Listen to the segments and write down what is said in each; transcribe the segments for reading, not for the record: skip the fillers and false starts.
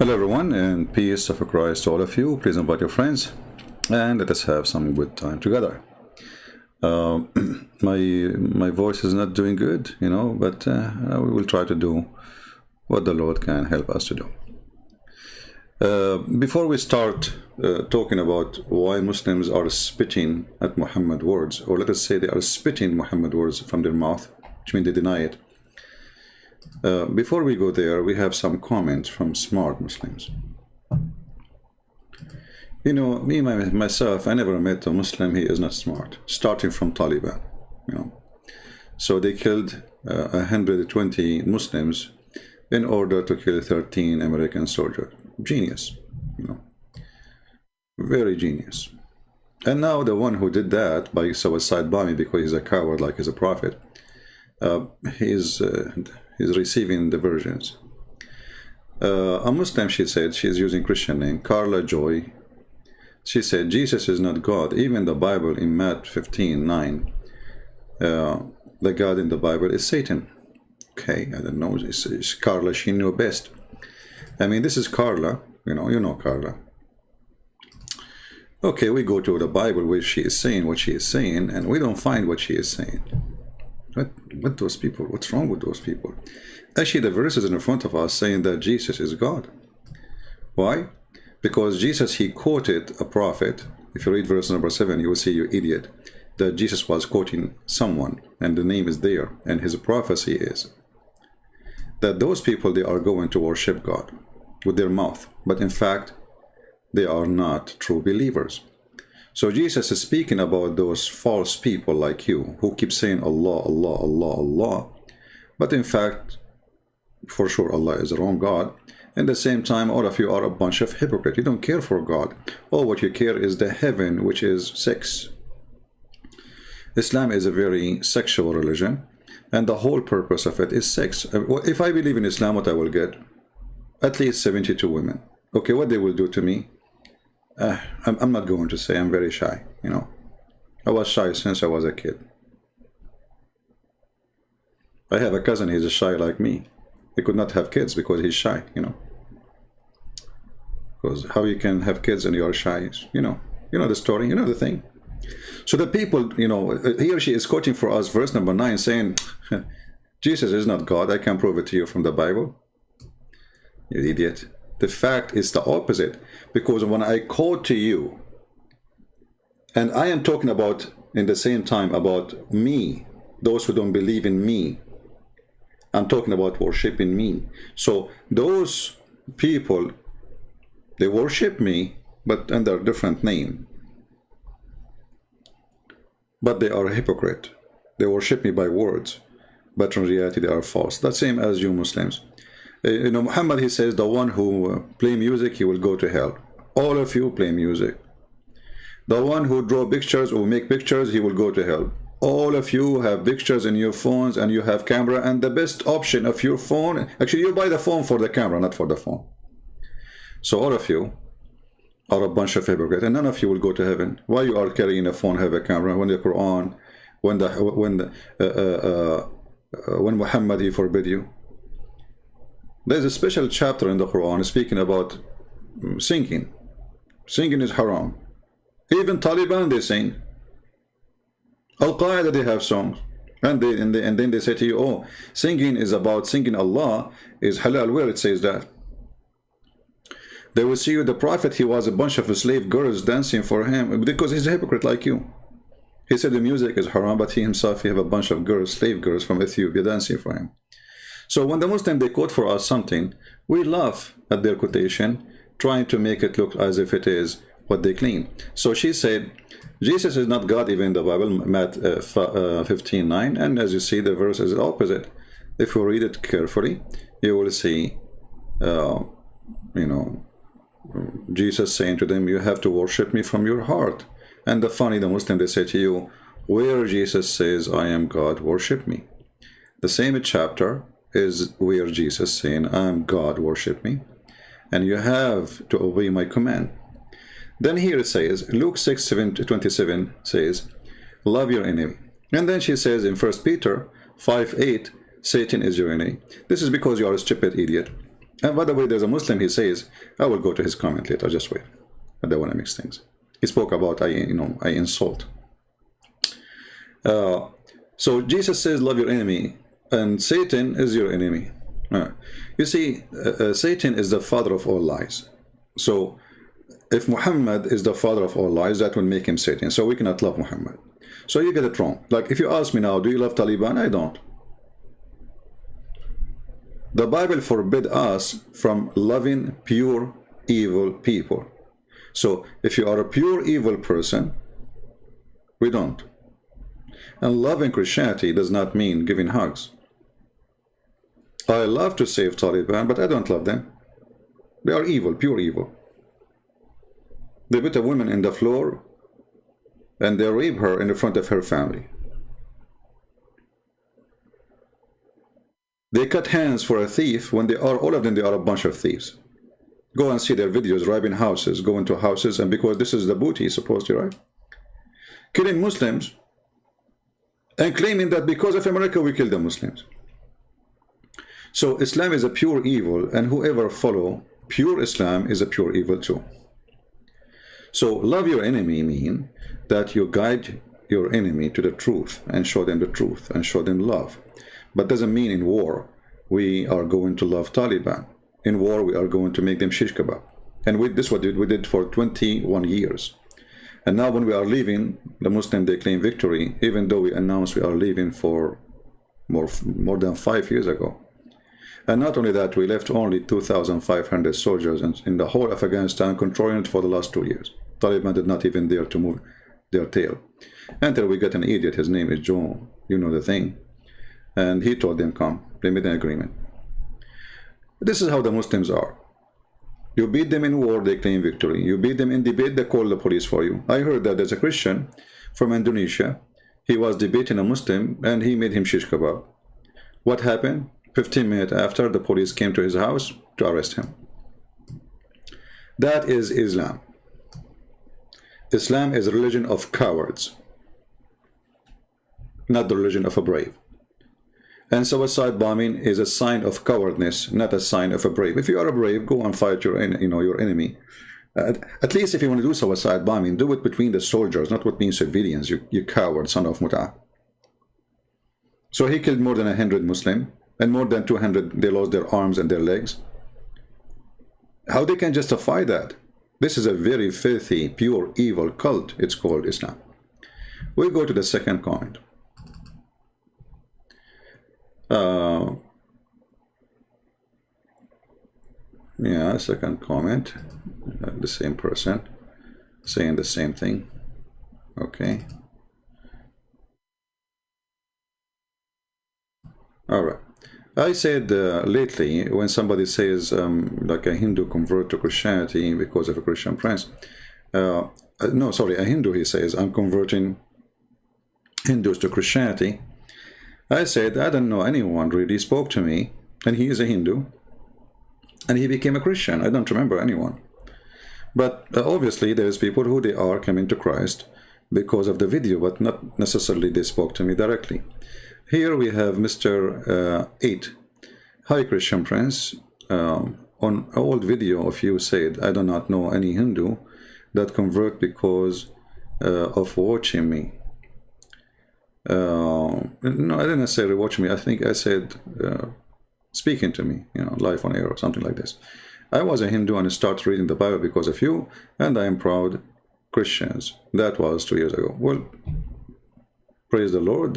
Hello everyone, and peace of Christ to all of you. Please invite your friends and let us have some good time together. My voice is not doing good, but we will try to do what the Lord can help us to do. Before we start talking about why Muslims are spitting at Muhammad words, or let us say they are spitting Muhammad words from their mouth, which means they deny it. Before we go there, we have some comments from smart Muslims. Me myself, I never met a Muslim he is not smart, starting from Taliban. So they killed 120 Muslims in order to kill 13 American soldiers. Genius, very genius. And now the one who did that by suicide bombing because he's a coward, like he's a prophet, he's receiving diversions. A Muslim, she said, she's using Christian name, Carla Joy. She said, Jesus is not God. Even the Bible in Matthew 15:9, the God in the Bible is Satan. Okay, I don't know. It's Carla, she knew best. I mean, this is Carla. You know Carla. Okay, we go to the Bible where she is saying what she is saying, and we don't find what she is saying. What those people? What's wrong with those people? Actually, the verses in front of us saying that Jesus is God. Why? Because Jesus, he quoted a prophet. If you read verse number 7, you will see, you idiot, that Jesus was quoting someone, and the name is there, and his prophecy is that those people, they are going to worship God with their mouth, but in fact, they are not true believers. So Jesus is speaking about those false people like you who keep saying Allah, Allah, Allah, Allah, but in fact, for sure, Allah is the wrong God. At the same time, all of you are a bunch of hypocrites. You don't care for God. All what you care is the heaven, which is sex. Islam is a very sexual religion, and the whole purpose of it is sex. If I believe in Islam, what I will get? At least 72 women. Okay, what they will do to me? I'm not going to say. I'm very shy, I was shy since I was a kid. I have a cousin, he's shy like me. He could not have kids because he's shy, Because how you can have kids and you are shy, you know the story, the thing. So the people, here she is quoting for us verse number 9 saying, Jesus is not God. I can prove it to you from the Bible. You idiot. The fact is the opposite, because when I quote to you, and I am talking about in the same time about me, those who don't believe in me, I'm talking about worshiping me. So those people, they worship me, but under a different name. But they are a hypocrite. They worship me by words, but in reality they are false. That's same as you Muslims. Muhammad, he says, the one who play music, he will go to hell. All of you play music. The one who draw pictures or make pictures, he will go to hell. All of you have pictures in your phones and you have camera, and the best option of your phone, actually you buy the phone for the camera, not for the phone. So all of you are a bunch of hypocrites, and none of you will go to heaven. Why you are carrying a phone, have a camera, when the Quran, when Muhammad, he forbid you? There's a special chapter in the Quran speaking about singing. Singing is haram. Even Taliban, they sing. Al-Qaeda, they have songs. And then they say to you, oh, singing is about singing Allah is halal. Where it says that? They will see you, the Prophet, he was a bunch of slave girls dancing for him, because he's a hypocrite like you. He said the music is haram, but he himself, he have a bunch of girls, slave girls from Ethiopia dancing for him. So when the Muslim, they quote for us something, we laugh at their quotation, trying to make it look as if it is what they claim. So she said, Jesus is not God, even in the Bible, Matthew 15:9, and as you see, the verse is the opposite. If you read it carefully, you will see, Jesus saying to them, you have to worship me from your heart. And the Muslim, they say to you, where Jesus says, I am God, worship me. The same chapter is where Jesus saying, I am God, worship me. And you have to obey my command. Then here it says, Luke 6:27 says, love your enemy. And then she says in 1 Peter 5:8, Satan is your enemy. This is because you are a stupid idiot. And by the way, there's a Muslim, he says, I will go to his comment later, just wait. I don't want to mix things. He spoke about, I insult. So Jesus says, love your enemy, and Satan is your enemy. You see, Satan is the father of all lies. So if Muhammad is the father of all lies, that will make him Satan. So we cannot love Muhammad. So you get it wrong. Like if you ask me now, do you love Taliban? I don't. The Bible forbid us from loving pure evil people. So if you are a pure evil person, we don't. And loving Christianity does not mean giving hugs. I love to save Taliban, but I don't love them. They are evil, pure evil. They put a woman in the floor and they rape her in the front of her family. They cut hands for a thief when they are, all of them, they are a bunch of thieves. Go and see their videos, robbing houses, go into houses, and because this is the booty, supposedly, right? Killing Muslims and claiming that because of America we kill the Muslims. So Islam is a pure evil, and whoever follow pure Islam is a pure evil too. So love your enemy mean that you guide your enemy to the truth and show them the truth and show them love. But doesn't mean in war we are going to love Taliban. In war we are going to make them shish kebab. And this is what we did for 21 years. And now when we are leaving, the Muslim, they claim victory, even though we announced we are leaving for more than 5 years ago. And not only that, we left only 2,500 soldiers in the whole of Afghanistan, controlling it for the last 2 years. Taliban did not even dare to move their tail. Until we got an idiot, his name is Joe, you know the thing. And he told them, come, they made an agreement. This is how the Muslims are. You beat them in war, they claim victory. You beat them in debate, they call the police for you. I heard that there's a Christian from Indonesia. He was debating a Muslim and he made him shish kebab. What happened? 15 minutes after, the police came to his house to arrest him. That is Islam. Islam is a religion of cowards, not the religion of a brave. And suicide bombing is a sign of cowardness, not a sign of a brave. If you are a brave, go and fight your enemy. At least if you want to do suicide bombing, do it between the soldiers, not between civilians, you coward, son of Mut'ah. So he killed more than 100 Muslims, and more than 200, they lost their arms and their legs. How they can justify that? This is a very filthy, pure, evil cult. It's called Islam. We'll go to the second comment. Yeah, second comment. The same person saying the same thing. Okay. All right. I said lately, when somebody says like a Hindu convert to Christianity because of a Christian prince, no, sorry, a Hindu, he says, I'm converting Hindus to Christianity. I said, I don't know anyone really spoke to me, and he is a Hindu, and he became a Christian. I don't remember anyone. But obviously there's people who they are coming to Christ because of the video, but not necessarily they spoke to me directly. Here we have Mr. 8. Hi, Christian Prince. On an old video of you said, I do not know any Hindu that convert because of watching me. No, I didn't necessarily watch me. I think I said speaking to me, live on air or something like this. I was a Hindu and started reading the Bible because of you, and I am proud Christians. That was 2 years ago. Well, praise the Lord.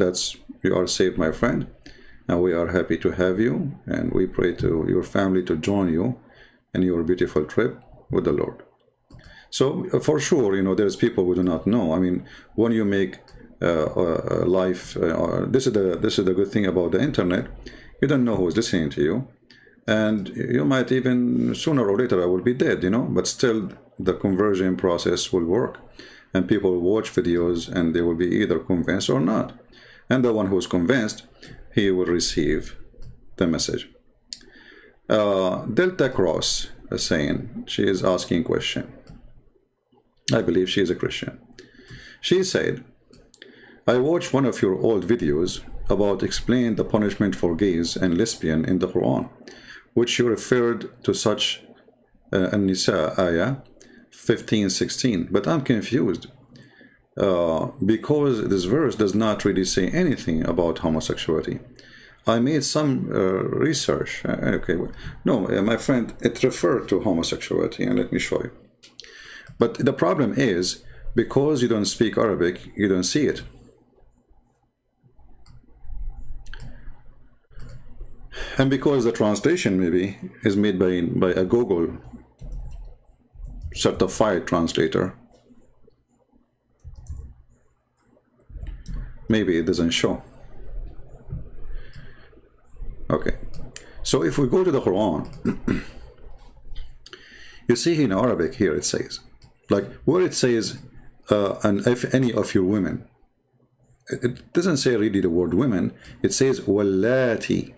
You are saved, my friend, and we are happy to have you, and we pray to your family to join you in your beautiful trip with the Lord. So for sure, there's people who do not know. I mean, when you make life, this is the good thing about the internet. You don't know who's listening to you, and you might even sooner or later I will be dead, but still the conversion process will work, and people will watch videos and they will be either convinced or not. And the one who is convinced, he will receive the message. Delta Cross is saying, she is asking a question. I believe she is a Christian. She said, I watched one of your old videos about explaining the punishment for gays and lesbians in the Quran. which you referred to such An-Nisa ayah 15-16. But I'm confused because this verse does not really say anything about homosexuality. I made some research. Okay, no, my friend, it referred to homosexuality, and let me show you. But the problem is, because you don't speak Arabic, you don't see it. And because the translation maybe is made by a Google certified translator, maybe it doesn't show. Okay, so if we go to the Quran, you see in Arabic here it says, like where it says, and if any of your women, it doesn't say really the word women, it says wallati.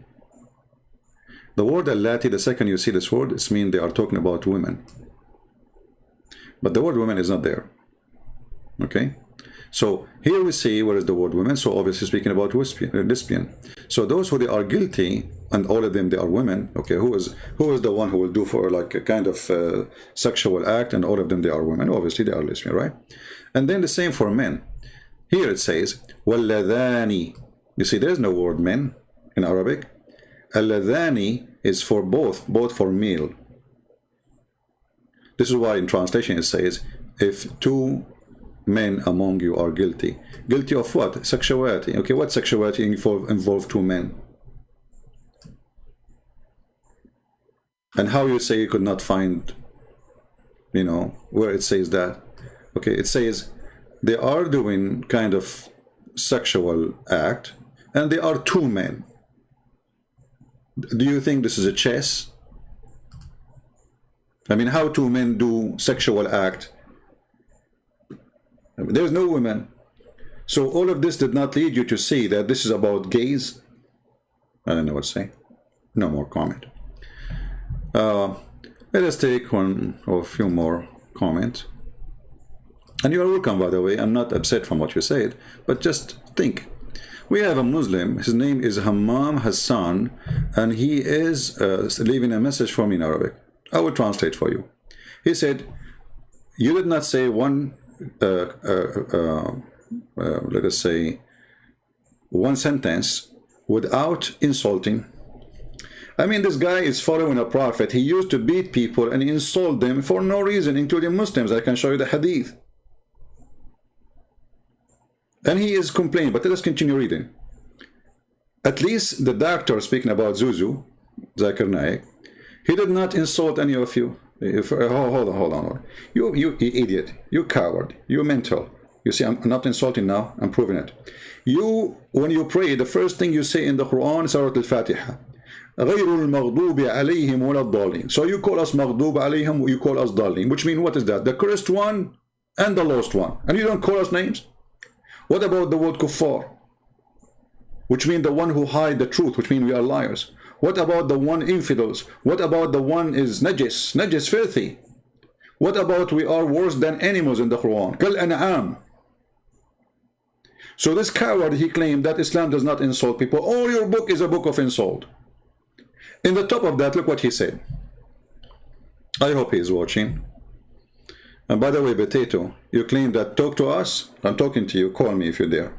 The word allati, the second you see this word, it means they are talking about women. But the word women is not there. Okay? So here we see where is the word women, so obviously speaking about lesbian. So those who they are guilty, and all of them they are women, okay, who is the one who will do for like a kind of sexual act, and all of them they are women, obviously they are lesbian, right? And then the same for men. Here it says, وَالَّذَانِ. You see there's no word men in Arabic. Al-ladhani is for both for male. This is why in translation it says, if two men among you are guilty. Guilty of what? Sexuality. Okay, what sexuality involve two men? And how you say you could not find, you know, where it says that? Okay, it says they are doing kind of sexual act, and they are two men. Do you think this is a chess? I mean, how two men do sexual act? I mean, there's no women. So all of this did not lead you to see that this is about gays? I don't know what to say. No more comment. Let us take one or a few more comments. And you are welcome, by the way. I'm not upset from what you said, but just think. We have a Muslim, his name is Hammam Hassan, and he is leaving a message for me in Arabic. I will translate for you. He said, you did not say one, let us say, one sentence without insulting. I mean, this guy is following a prophet. He used to beat people and insult them for no reason, including Muslims. I can show you the hadith. And he is complaining, but let us continue reading. At least the doctor speaking about Zuzu, Zakir Naik, he did not insult any of you. Hold on. You idiot, you coward, you mental. You see, I'm not insulting now, I'm proving it. You, when you pray, the first thing you say in the Quran is Surah Al-Fatiha. غَيْرُ الْمَغْضُوبِ عَلَيْهِمْ وَلَا الضَّالِينَ. So you call us Maghdub alayhim, you call us Dalin, which means what is that? The cursed one and the lost one. And you don't call us names? What about the word kuffar, which means the one who hide the truth, which means we are liars? What about the one infidels? What about the one is najis, filthy? What about we are worse than animals in the Quran? Kal an'am. So this coward, he claimed that Islam does not insult people. All your book is a book of insult. In the top of that, look what he said. I hope he is watching. And by the way, Potato, you claim that talk to us. I'm talking to you. Call me if you're there.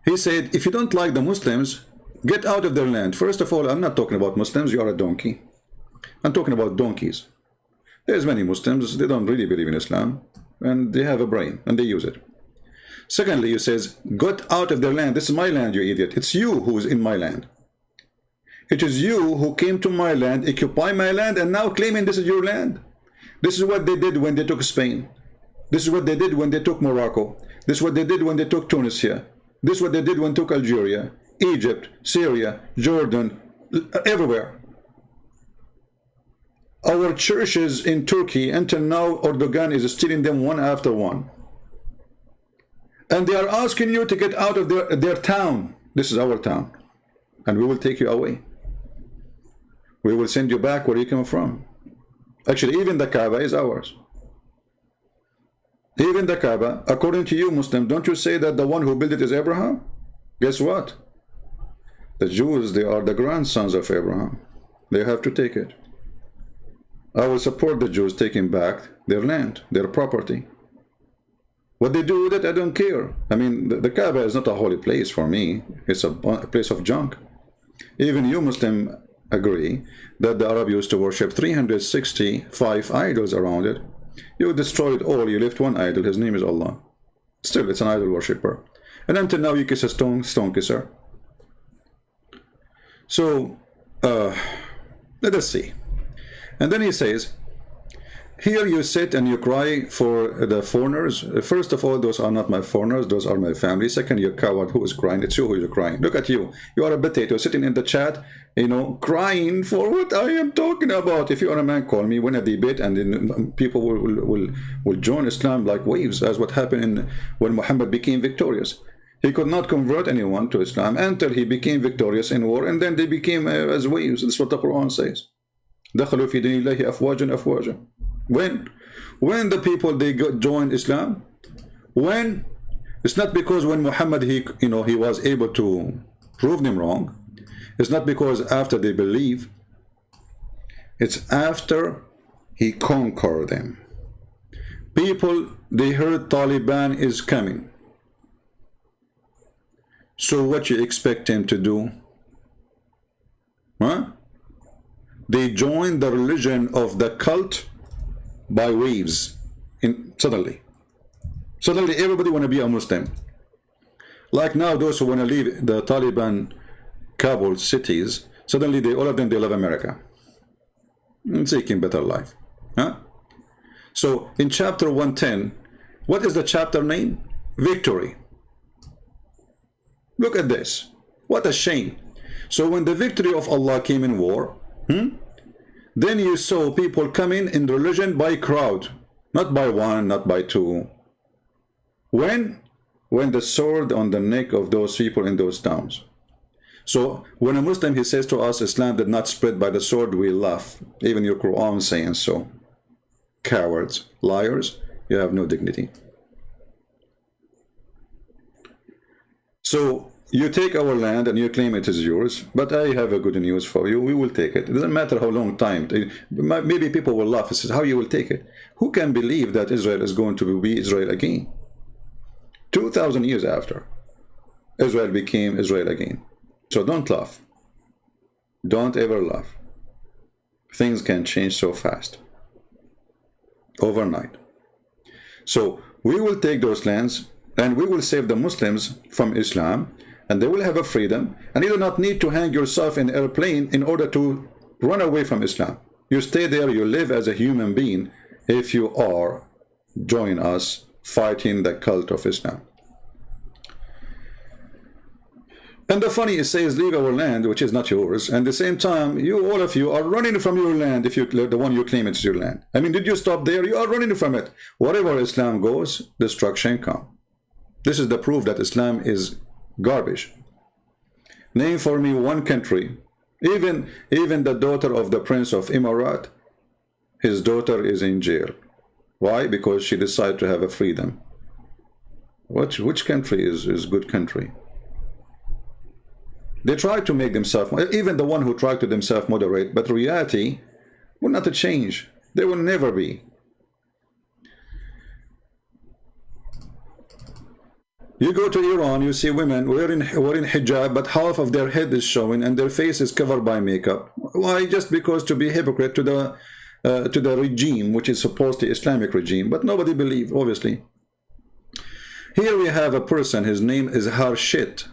He said, if you don't like the Muslims, get out of their land. First of all, I'm not talking about Muslims. You are a donkey. I'm talking about donkeys. There's many Muslims. They don't really believe in Islam. And they have a brain. And they use it. Secondly, he says, get out of their land. This is my land, you idiot. It's you who is in my land. It is you who came to my land, occupy my land, and now claiming this is your land. This is what they did when they took Spain. This is what they did when they took Morocco. This is what they did when they took Tunisia. This is what they did when they took Algeria, Egypt, Syria, Jordan, everywhere. Our churches in Turkey, until now, Erdogan is stealing them one after one. And they are asking you to get out of their town. This is our town. And we will take you away. We will send you back where you came from. Actually, even the Kaaba is ours. Even the Kaaba, according to you Muslims, don't you say that the one who built it is Abraham? Guess what? The Jews, they are the grandsons of Abraham. They have to take it. I will support the Jews taking back their land, their property. What they do with it, I don't care. I mean, the Kaaba is not a holy place for me. It's a place of junk. Even you Muslim agree that the Arab used to worship 365 idols around it. You destroyed all, you left one idol, his name is Allah. Still, it's an idol worshipper. And until now, you kiss a stone kisser. So, let us see. And then he says, here you sit and you cry for the foreigners. First of all, those are not my foreigners, those are my family. Second, you coward, who is crying? It's you who is crying. Look at you. You are a potato sitting in the chat, you know, crying for what I am talking about. If you are a man, call me, win a debate, and then people will join Islam like waves, as what happened when Muhammad became victorious. He could not convert anyone to Islam until he became victorious in war, and then they became as waves. That's what the Quran says. دخلوا في دين الله أفواجا أفواجا. When the people they joined Islam, when it's not because when Muhammad he was able to prove them wrong. It's not because after they believe. It's after he conquered them. People, they heard Taliban is coming. So what you expect him to do? Huh? They joined the religion of the cult by waves. Suddenly everybody want to be a Muslim. Like now, those who want to leave the Taliban Kabul cities, suddenly all of them love America, seeking better life. Huh? So in chapter 110, what is the chapter name? Victory. Look at this. What a shame. So when the victory of Allah came in war, then you saw people coming in religion by crowd, not by one, not by two. When the sword on the neck of those people in those towns. So when a Muslim, he says to us, Islam did not spread by the sword, we laugh. Even your Quran saying so. Cowards, liars, you have no dignity. So you take our land and you claim it is yours, but I have a good news for you. We will take it. It doesn't matter how long time. Maybe people will laugh. It says, how you will take it? Who can believe that Israel is going to be Israel again? 2,000 years after, Israel became Israel again. So don't laugh. Don't ever laugh. Things can change so fast. Overnight. So we will take those lands and we will save the Muslims from Islam, and they will have a freedom, and you do not need to hang yourself in an airplane in order to run away from Islam. You stay there, you live as a human being if you are join us fighting the cult of Islam. And the funny, it says, leave our land, which is not yours, and at the same time, all of you are running from your land if you the one you claim it's your land. I mean, did you stop there? You are running from it. Wherever Islam goes, destruction comes. This is the proof that Islam is garbage. Name for me one country, even the daughter of the Prince of Emirat, his daughter is in jail. Why? Because she decided to have a freedom. Which country is good country? They try to make themselves, even the one who tried to themselves moderate, but reality will not change. They will never be. You go to Iran, you see women wearing hijab, but half of their head is showing and their face is covered by makeup. Why? Just because to be hypocrite to the regime, which is supposedly Islamic regime, but nobody believes, obviously. Here we have a person, his name is Harshit.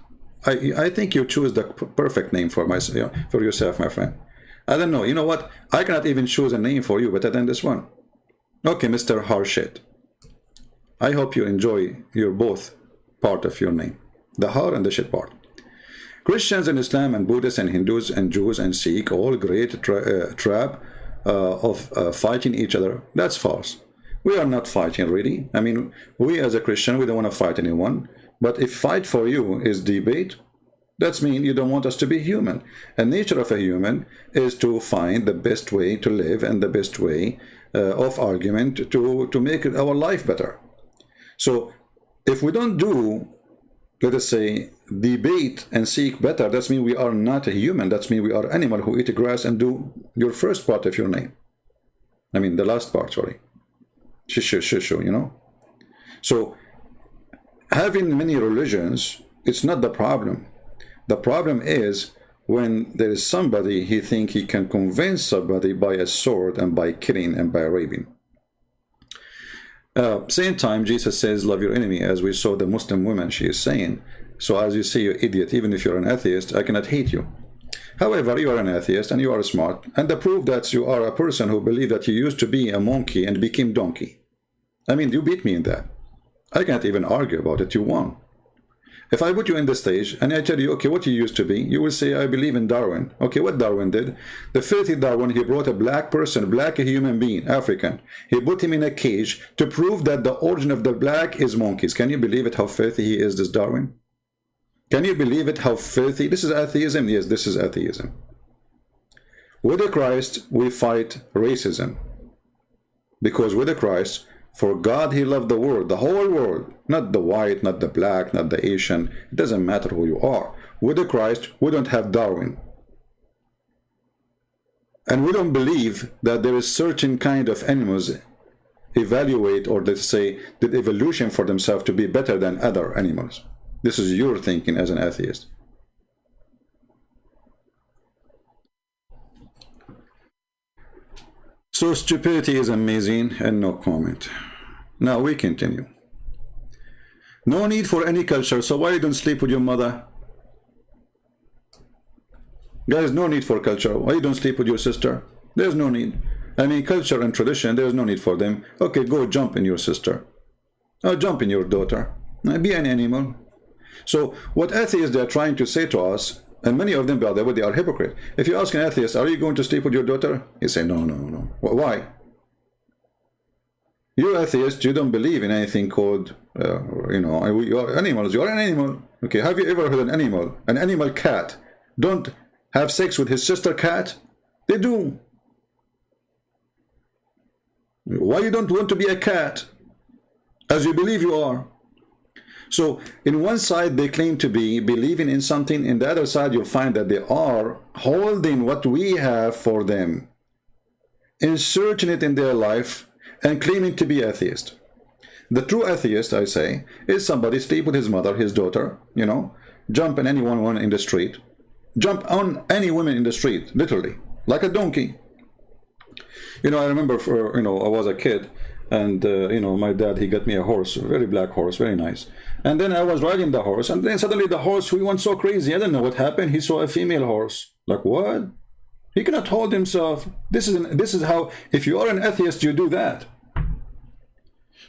I think you choose the perfect name for yourself, my friend. I don't know. You know what? I cannot even choose a name for you better than this one. Okay, Mr. Harshit. I hope you enjoy your both part of your name, the har and the shit part. Christians and Islam and Buddhists and Hindus and Jews and Sikh, all great trap of fighting each other. That's false. We are not fighting really. I mean, we as a Christian, we don't want to fight anyone. But if fight for you is debate, that means you don't want us to be human. And nature of a human is to find the best way to live and the best way of argument to make our life better. So if we don't do let us say, debate and seek better, that means we are not a human. That means we are animal who eat grass and do your first part of your name. I mean, the last part, sorry. Shishu, shishu, you know. So, having many religions, it's not the problem. The problem is when there is somebody he thinks he can convince somebody by a sword and by killing and by raping. Same time, Jesus says, love your enemy, as we saw the Muslim woman, she is saying. So as you say, you idiot, even if you're an atheist, I cannot hate you. However, you are an atheist and you are smart, and the proof that you are a person who believed that you used to be a monkey and became donkey. I mean, you beat me in that. I can't even argue about it, you won. If I put you in the stage and I tell you, okay, what you used to be, you will say, I believe in Darwin. Okay, what Darwin did? The filthy Darwin, he brought a black person, black human being, African. He put him in a cage to prove that the origin of the black is monkeys. Can you believe it, how filthy he is, this Darwin? Can you believe it, how filthy? This is atheism? Yes, this is atheism. With the Christ, we fight racism. Because with the Christ, for God, he loved the world, the whole world, not the white, not the black, not the Asian. It doesn't matter who you are. With the Christ, we don't have Darwin. And we don't believe that there is certain kind of animals evaluate, or let's say, did evolution for themselves to be better than other animals. This is your thinking as an atheist. So stupidity is amazing, and no comment. Now we continue. No need for any culture, so why you don't sleep with your mother? Guys, no need for culture. Why you don't sleep with your sister? There's no need. I mean, culture and tradition, there's no need for them. Okay, go jump in your sister. Or jump in your daughter. Be an animal. So what atheists they are trying to say to us, and many of them, by the way, they are hypocrite. If you ask an atheist, are you going to sleep with your daughter? He say, no, no, no. Why? You atheist, you don't believe in anything called, you are animals. You are an animal. Okay, have you ever heard an animal cat, don't have sex with his sister cat? They do. Why you don't want to be a cat, as you believe you are? So, in one side, they claim to be believing in something. In the other side, you'll find that they are holding what we have for them, inserting it in their life, and claiming to be atheist. The true atheist, I say, is somebody sleep with his mother, his daughter, jump on anyone in the street, jump on any woman in the street, literally, like a donkey. I remember, I was a kid, and my dad, he got me a horse, a very black horse, very nice. And then I was riding the horse, and then suddenly the horse, he went so crazy. I don't know what happened. He saw a female horse. Like, what? He cannot hold himself. This is how, if you are an atheist, you do that.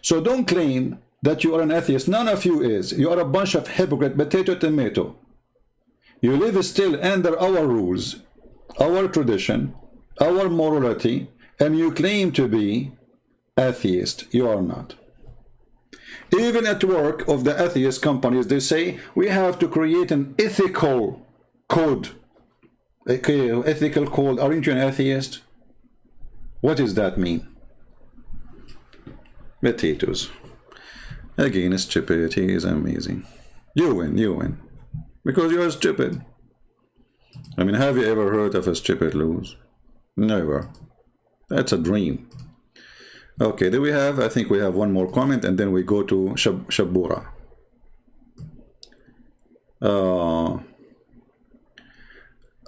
So don't claim that you are an atheist. None of you is. You are a bunch of hypocrite, potato, tomato. You live still under our rules, our tradition, our morality, and you claim to be atheist. You are not. Even at work of the atheist companies, they say we have to create an ethical code. Okay, ethical code. Aren't you an atheist? What does that mean? Potatoes. Again, stupidity is amazing. You win. Because you are stupid. I mean, have you ever heard of a stupid lose? Never. That's a dream. Okay, do we have, I think we have one more comment, and then we go to Shabbir. A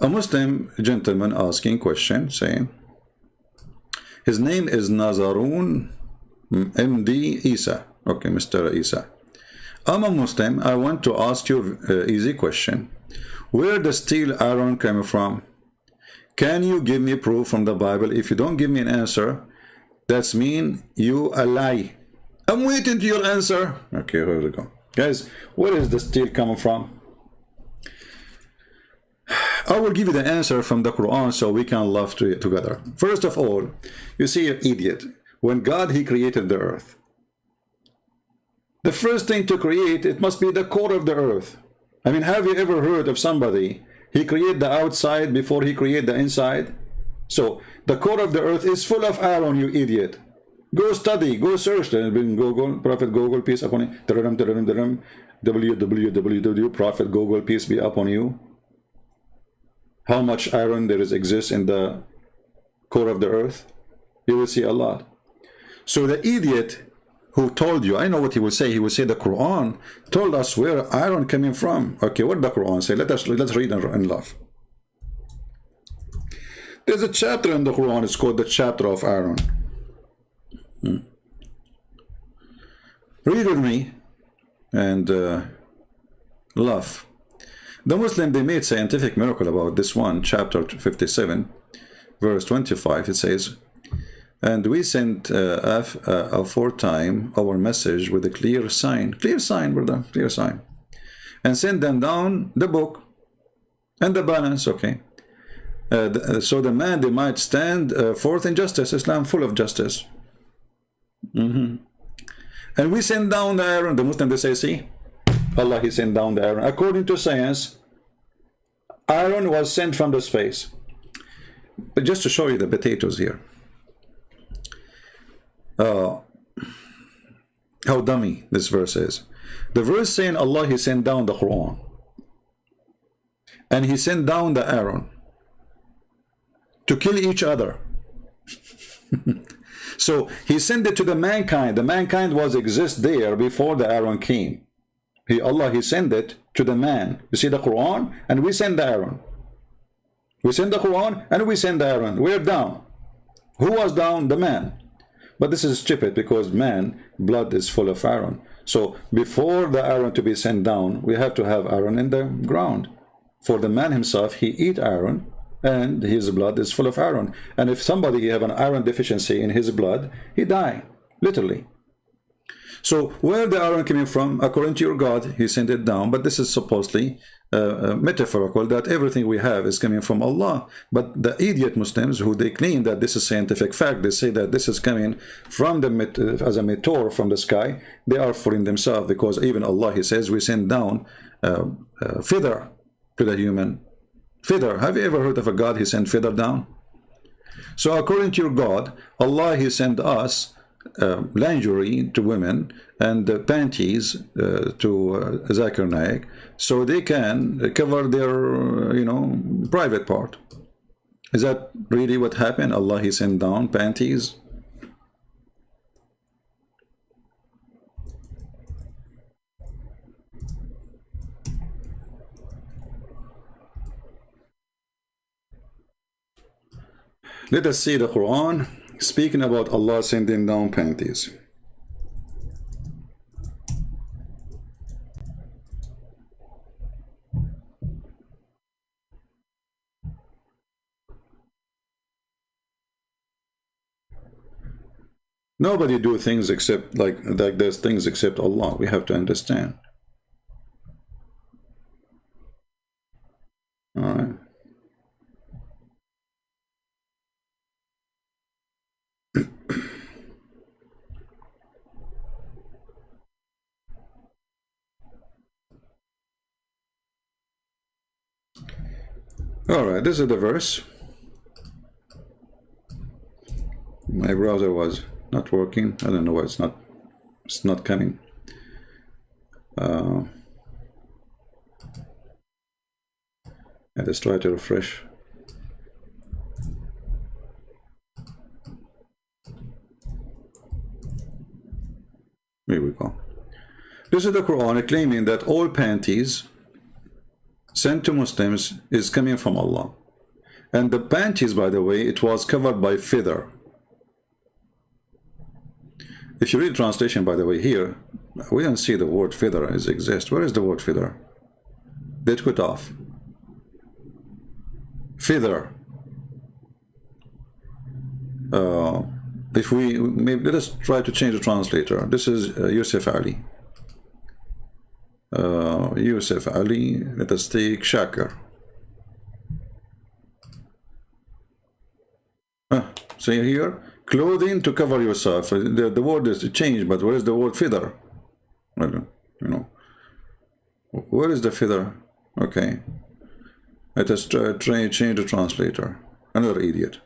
Muslim gentleman asking question, saying, his name is Nazarun MD Isa. Okay, Mr. Isa. I'm a Muslim. I want to ask you an easy question. Where does steel iron come from? Can you give me proof from the Bible? If you don't give me an answer, that's mean you a lie. I'm waiting to your answer. Okay, here we go. Guys, where is the steel coming from? I will give you the answer from the Quran so we can laugh together. First of all, you see, you idiot. When God, he created the earth. The first thing to create, it must be the core of the earth. I mean, have you ever heard of somebody, he created the outside before he created the inside? So, the core of the earth is full of iron, you idiot. Go study, go search. Then in Google, Prophet Google, peace upon you. www, Prophet Google, peace be upon you. How much iron there exists in the core of the earth? You will see a lot. So the idiot who told you, I know what he will say. He will say the Quran told us where iron coming from. Okay, what did the Quran say? Let's read in love. There's a chapter in the Quran. It's called the chapter of iron. Read with me and laugh. The Muslim, they made scientific miracle about this one, chapter 57, verse 25. It says, and we sent aforetime our message with a clear sign, brother, clear sign, and send them down the book and the balance, okay, so the man, they might stand forth in justice. Islam full of justice. And we send down the iron. The Muslim, they say, see, Allah, he sent down the iron. According to science, iron was sent from the space. But just to show you the potatoes here, how dummy this verse is. The verse saying Allah, he sent down the Quran, and he sent down the iron to kill each other. So he sent it to the mankind. The mankind was exist there before the iron came. Allah, he sent it to the man. You see the Quran, and we send the iron. We send the Quran, and we send the iron. We're down. Who was down? The man. But this is stupid, because man, blood is full of iron. So before the iron to be sent down, we have to have iron in the ground. For the man himself, he eat iron, and his blood is full of iron. And if somebody have an iron deficiency in his blood, he die, literally. So where the iron coming from? According to your God, he sent it down. But this is supposedly metaphorical, that everything we have is coming from Allah. But the idiot Muslims, who they claim that this is scientific fact, they say that this is coming from the as a meteor from the sky, they are fooling themselves, because even Allah, he says, we send down feather to the human. Feather. Have you ever heard of a God he sent feather down? So according to your God, Allah, he sent us lingerie to women and panties to Zakir Naik, so they can cover their private part. Is that really what happened? Allah, he sent down panties? Let us see the Quran speaking about Allah sending down panties. Nobody do things except like there's things except Allah. We have to understand. All right. All right, this is the verse. My browser was not working. I don't know why it's not coming. Let's try to refresh. Here we go. This is the Quran claiming that all panties sent to Muslims is coming from Allah. And the panties, by the way, it was covered by feather. If you read translation, by the way, here, we don't see the word feather as exist. Where is the word feather? They took it off. Feather. If we maybe let us try to change the translator. This is Yusuf Ali. Yusuf Ali. Let us take Shabbir. See here, clothing to cover yourself. The word is changed, but where is the word feather? Where is the feather? Okay, let us try change the translator. Another idiot.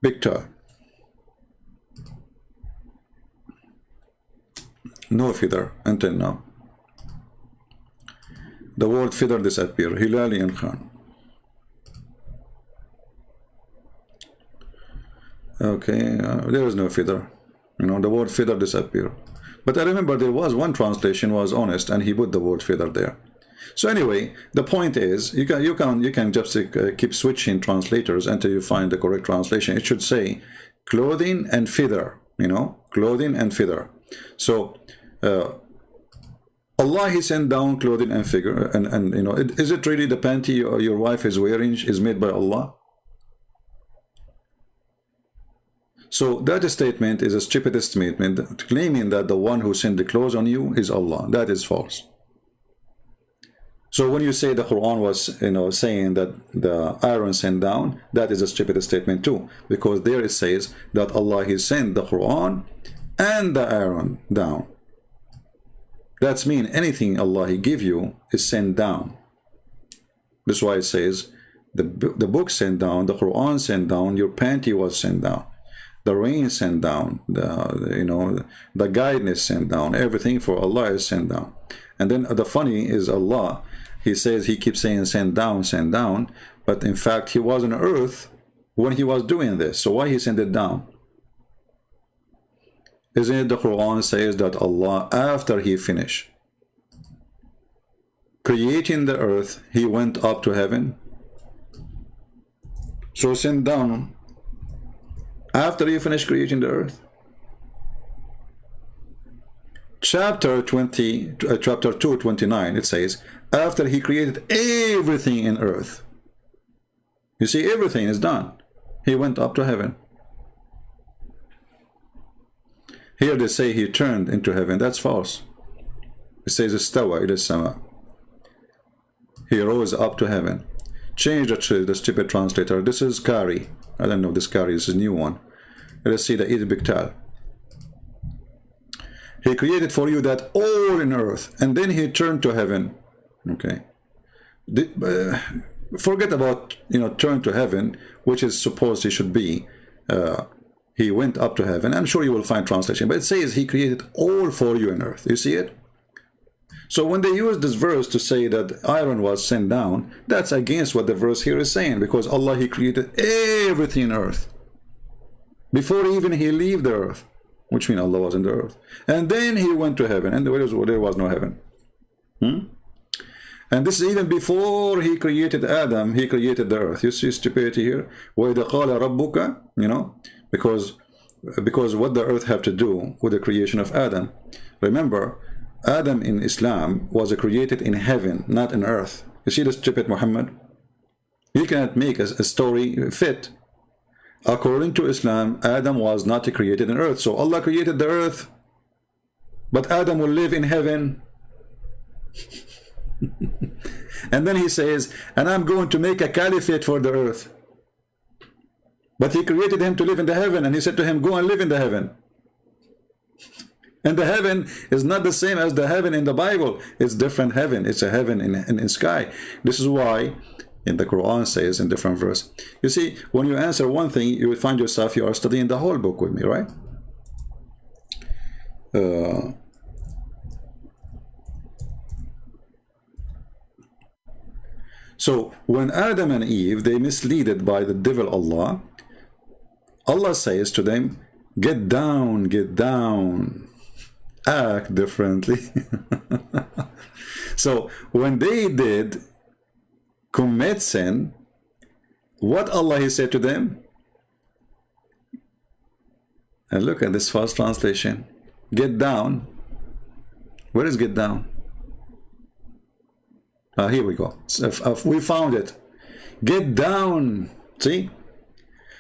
Big time. No feather until now. The word feather disappear. Hilali and Khan. Okay, there is no feather. You know, the word feather disappear. But I remember there was one translation was honest, and he put the word feather there. So anyway, the point is, you can just keep switching translators until you find the correct translation. It should say clothing and feather. You know, clothing and feather. So Allah, He sent down clothing and figure, and you know, is it really the panty your wife is wearing is made by Allah? So that statement is a stupid statement, claiming that the one who sent the clothes on you is Allah. That is false. So when you say the Quran was, you know, saying that the iron sent down, that is a stupid statement too, because there it says that Allah, He sent the Quran and the iron down. That's mean anything Allah He give you is sent down. That's why it says the book sent down, the Quran sent down, your panty was sent down, the rain sent down, you know, the guidance sent down, everything for Allah is sent down. And then the funny is Allah, He says, He keeps saying send down, but in fact He was on earth when He was doing this. So why He sent it down? Isn't it the Quran says that Allah, after He finished creating the earth, He went up to heaven? So send down after He finished creating the earth. Chapter 2:29, it says, after He created everything in earth. You see, everything is done. He went up to heaven. Here they say He turned into heaven. That's false. It says istawa ila sama. He rose up to heaven. Change the stupid translator. This is Kari. I don't know this Kari. This is a new one. Let's see the Eid Biktal. He created for you that all in earth, and then He turned to heaven. Okay. Forget about, you know, turn to heaven, which is supposed He should be. He went up to heaven. I'm sure you will find translation, but it says He created all for you in earth. You see it? So when they use this verse to say that iron was sent down, that's against what the verse here is saying, because Allah, He created everything in earth before even He leave the earth, which means Allah was in the earth, and then He went to heaven, and there was no heaven. And this is even before He created Adam. He created the earth. You see stupidity here. وَإِذَا قَالَ رَبُّكَ, you know, because what the earth have to do with the creation of Adam. Remember, Adam in Islam was created in heaven, not in earth. You see the stupid Muhammad? He cannot make a story fit. According to Islam, Adam was not created in earth. So Allah created the earth, but Adam will live in heaven. And then He says, and I'm going to make a caliphate for the earth. But He created him to live in the heaven, and He said to him, go and live in the heaven. And the heaven is not the same as the heaven in the Bible. It's different heaven. It's a heaven in sky. This is why in the Quran says in different verse. You see, when you answer one thing, you will find yourself you are studying the whole book with me, right? So when Adam and Eve, they misleaded by the devil Allah, Allah says to them, get down, act differently. So when they did commit sin, what Allah He said to them? And look at this false translation. Get down. Where is get down? Here we go. We found it. Get down. See?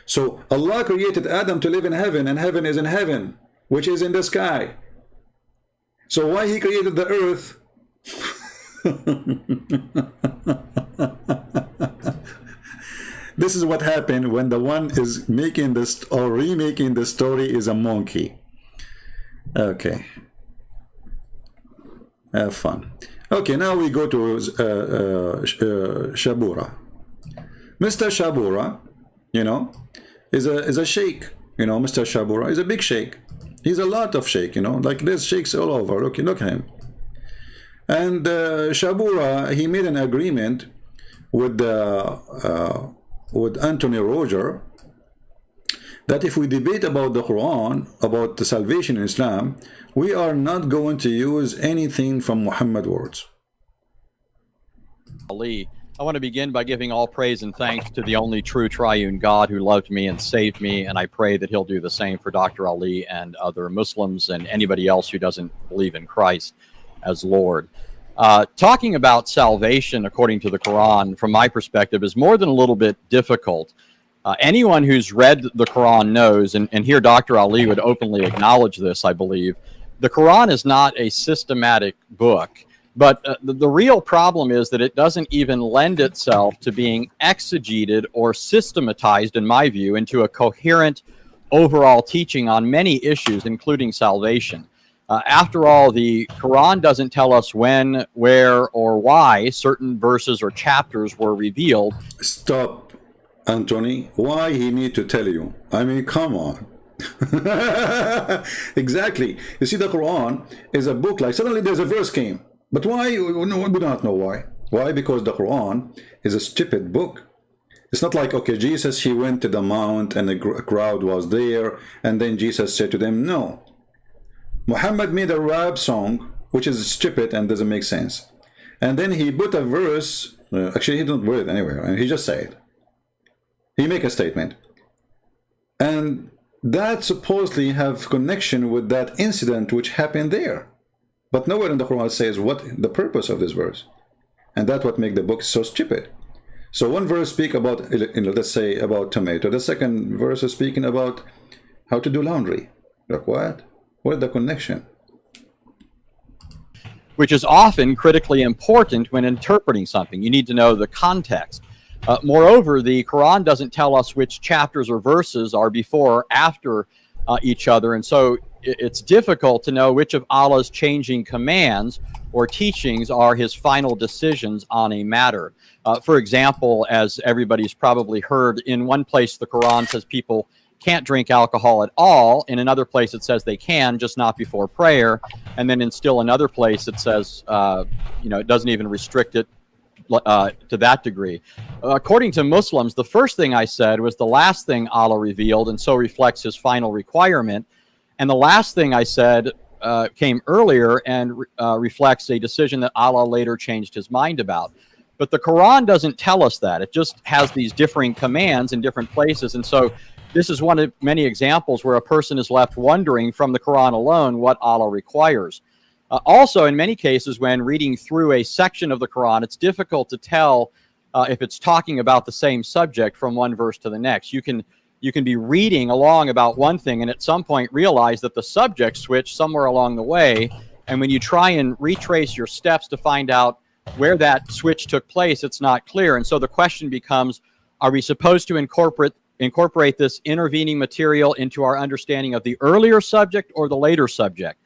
So Allah created Adam to live in heaven, and heaven is in heaven, which is in the sky. So why He created the earth? This is what happened when the one is making this or remaking the story is a monkey. Okay. Have fun. Okay, now we go to Shabura. Mr. Shabura, you know, is a sheikh. You know, Mr. Shabbir is a big sheikh. He's a lot of sheikh, you know, like there's sheikhs all over. Look at him. And Shabura, he made an agreement with Anthony Roger that if we debate about the Quran, about the salvation in Islam, we are not going to use anything from Muhammad words. Ali, I want to begin by giving all praise and thanks to the only true triune God who loved me and saved me, and I pray that he'll do the same for Dr. Ali and other Muslims and anybody else who doesn't believe in Christ as Lord. Talking about salvation according to the Quran, from my perspective, is more than a little bit difficult. Anyone who's read the Quran knows, and here Dr. Ali would openly acknowledge this, I believe, the Quran is not a systematic book, but the real problem is that it doesn't even lend itself to being exegeted or systematized, in my view, into a coherent overall teaching on many issues, including salvation. After all, the Quran doesn't tell us when, where, or why certain verses or chapters were revealed. Stop. Anthony, why he need to tell you? I mean, come on. Exactly. You see, the Quran is a book, like suddenly there's a verse came. But why? We do not know why. Why? Because the Quran is a stupid book. It's not like, okay, Jesus, he went to the mount and a crowd was there, and then Jesus said to them, no. Muhammad made a rap song, which is stupid and doesn't make sense. And then he put a verse, actually he didn't put it anywhere, and he just said it. He make a statement, and that supposedly have connection with that incident which happened there, but nowhere in the Quran says what the purpose of this verse, and that's what make the book so stupid. So one verse speak about, let's say about tomato, the second verse is speaking about how to do laundry. Like what? What's the connection? Which is often critically important when interpreting something. You need to know the context. Moreover, the Quran doesn't tell us which chapters or verses are before or after each other, and so it's difficult to know which of Allah's changing commands or teachings are his final decisions on a matter. For example, as everybody's probably heard, in one place the Quran says people can't drink alcohol at all. In another place it says they can, just not before prayer. And then in still another place it says, it doesn't even restrict it to that degree. According to Muslims, the first thing I said was the last thing Allah revealed, and so reflects his final requirement. And the last thing I said came earlier and reflects a decision that Allah later changed his mind about. But the Quran doesn't tell us that. It just has these differing commands in different places. And so this is one of many examples where a person is left wondering from the Quran alone what Allah requires. Also, in many cases, when reading through a section of the Quran, it's difficult to tell if it's talking about the same subject from one verse to the next. You can be reading along about one thing and at some point realize that the subject switched somewhere along the way. And when you try and retrace your steps to find out where that switch took place, it's not clear. And so the question becomes, are we supposed to incorporate this intervening material into our understanding of the earlier subject or the later subject?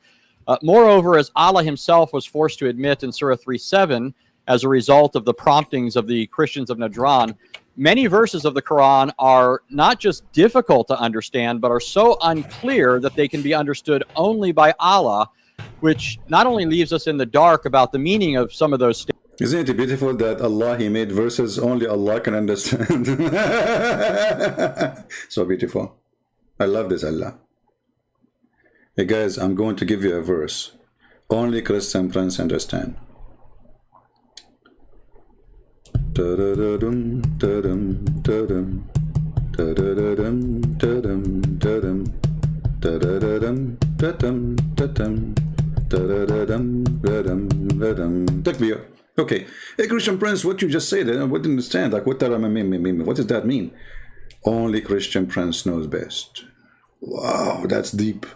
Moreover, as Allah himself was forced to admit in Surah 3:7, as a result of the promptings of the Christians of Najran, many verses of the Quran are not just difficult to understand, but are so unclear that they can be understood only by Allah, which not only leaves us in the dark about the meaning of some of those statements. Isn't it beautiful that Allah, he made verses only Allah can understand? So beautiful. I love this, Allah. Hey guys, I'm going to give you a verse. Only Christian Prince understand. Takbir. Okay. Hey Christian Prince, what you just said, I wouldn't understand. Like, what does that mean? Only Christian Prince knows best. Wow, that's deep.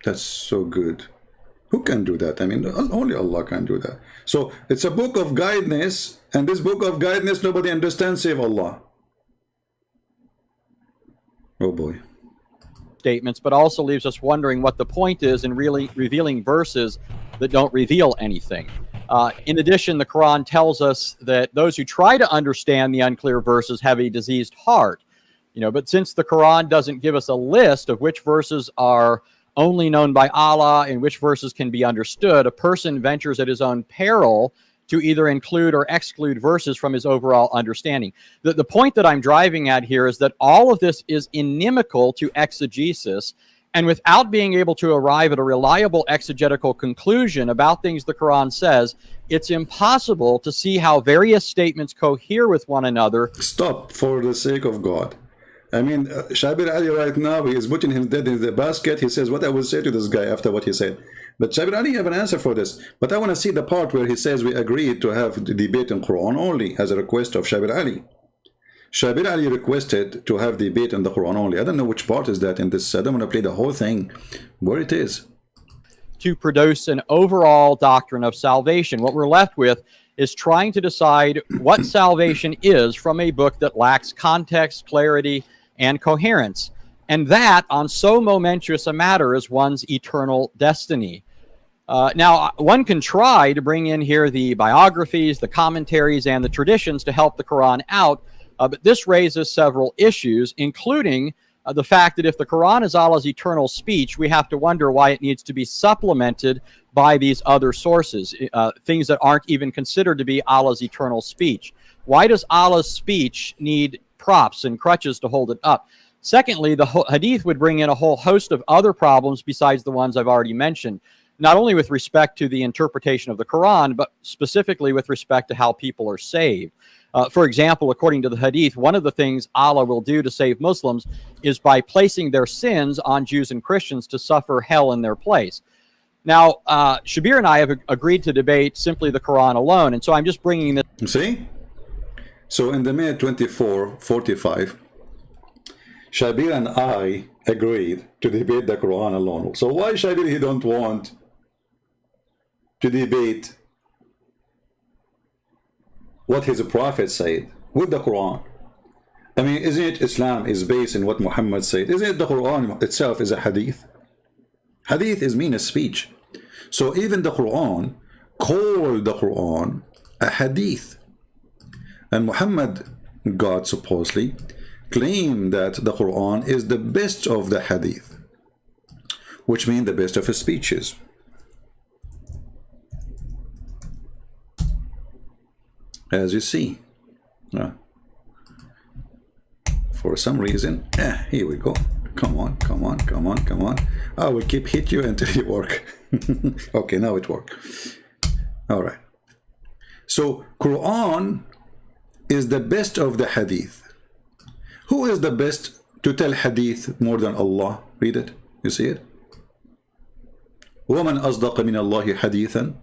That's so good. Who can do that? I mean, only Allah can do that. So it's a book of guidance, and this book of guidance nobody understands save Allah. Oh boy. Statements, but also leaves us wondering what the point is in really revealing verses that don't reveal anything. In addition, the Quran tells us that those who try to understand the unclear verses have a diseased heart. But since the Quran doesn't give us a list of which verses are only known by Allah and which verses can be understood, a person ventures at his own peril to either include or exclude verses from his overall understanding. The point that I'm driving at here is that all of this is inimical to exegesis, and without being able to arrive at a reliable exegetical conclusion about things the Quran says, it's impossible to see how various statements cohere with one another. Stop, for the sake of God. I mean, Shabbir Ali right now, he is putting him dead in the basket. He says, what I will say to this guy after what he said. But Shabbir Ali, you have an answer for this. But I want to see the part where he says we agreed to have the debate in Quran only as a request of Shabbir Ali. Shabbir Ali requested to have debate in the Quran only. I don't know which part is that in this. I don't want to play the whole thing where it is. To produce an overall doctrine of salvation. What we're left with is trying to decide what salvation is from a book that lacks context, clarity, and coherence. And that on so momentous a matter as one's eternal destiny. Now, one can try to bring in here the biographies, the commentaries, and the traditions to help the Quran out, but this raises several issues, including the fact that if the Quran is Allah's eternal speech, we have to wonder why it needs to be supplemented by these other sources, things that aren't even considered to be Allah's eternal speech. Why does Allah's speech need props and crutches to hold it up? Secondly, the hadith would bring in a whole host of other problems besides the ones I've already mentioned, not only with respect to the interpretation of the Quran, but specifically with respect to how people are saved. For example, according to the hadith, one of the things Allah will do to save Muslims is by placing their sins on Jews and Christians to suffer hell in their place. Now, Shabbir and I have agreed to debate simply the Quran alone, and so I'm just bringing this. See? So in the minute 24:45, Shabbir and I agreed to debate the Quran alone. So why Shabbir he don't want to debate what his prophet said with the Quran? I mean, isn't it Islam is based in what Muhammad said? Isn't it the Quran itself is a hadith? Hadith is mean a speech. So even the Quran called the Quran a hadith. And Muhammad, God supposedly, claimed that the Quran is the best of the hadith, which means the best of his speeches. As you see, for some reason, here we go. Come on, come on, come on, come on. I will keep hit you until you work. Okay, now it worked. All right. So Quran is the best of the hadith. Who is the best to tell hadith more than Allah? Read it. You see it? وَمَنْ أَصْدَقَ مِنَ اللَّهِ حَدِيثًا.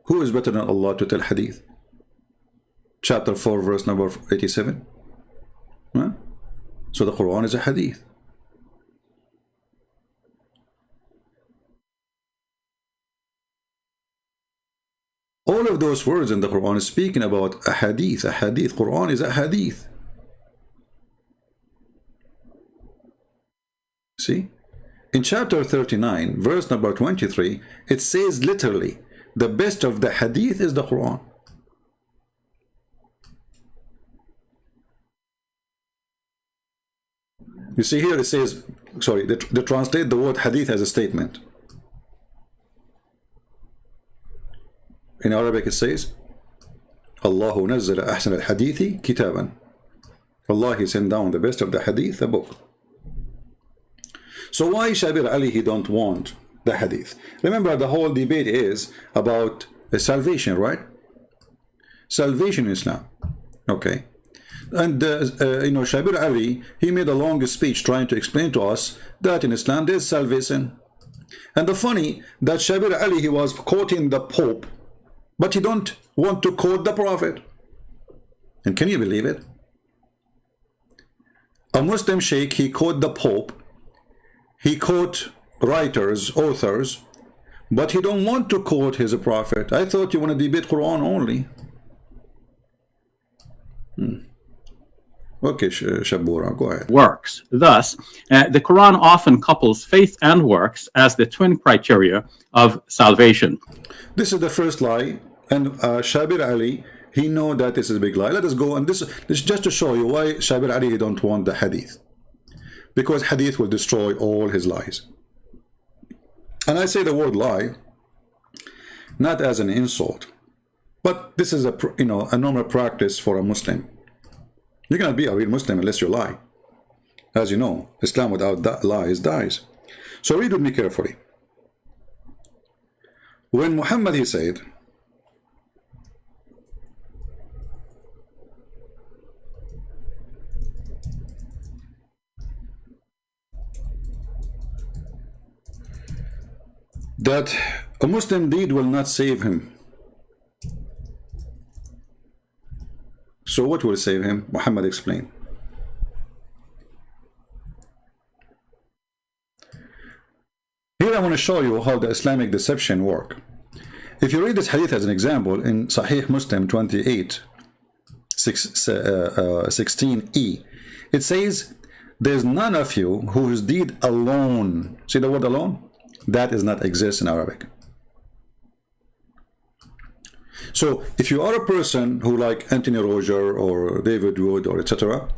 Who is better than Allah to tell hadith? Chapter 4, verse number 87. Huh? So the Quran is a hadith. All of those words in the Quran is speaking about a hadith. A hadith. Quran is a hadith. See? In chapter 39, verse number 23, it says literally, the best of the hadith is the Quran. You see here it says, sorry, they translate the word hadith as a statement. In Arabic it says, Allahu nazzala ahsan al-hadithi kitaban. Allah, he sent down the best of the hadith, a book. So why Shabbir Ali he don't want the hadith? Remember, the whole debate is about salvation, right? Salvation in Islam. Okay. And Shabbir Ali, he made a long speech trying to explain to us that in Islam there is salvation. And the funny that Shabbir Ali, he was quoting the Pope, but he don't want to quote the Prophet. And can you believe it? A Muslim sheikh, he quote the Pope, he quote writers, authors, but he don't want to quote his Prophet. I thought you want to debate Quran only. Okay, Shabbir, go ahead. Works. Thus, the Quran often couples faith and works as the twin criteria of salvation. This is the first lie, and Shabbir Ali, He know that this is a big lie. Let us go, and this is just to show you why Shabbir Ali don't want the hadith. Because hadith will destroy all his lies. And I say the word lie not as an insult, but this is a normal practice for a Muslim. You cannot be a real Muslim unless you lie. As you know, Islam without lies dies. So read with me carefully. When Muhammad, he said, that a Muslim deed will not save him. So what will save him? Muhammad explained. Here I want to show you how the Islamic deception work. If you read this hadith as an example in Sahih Muslim 28, 16e, it says, there's none of you whose deed alone, see the word alone? That does not exist in Arabic. So if you are a person who like Anthony Roger or David Wood or etc.,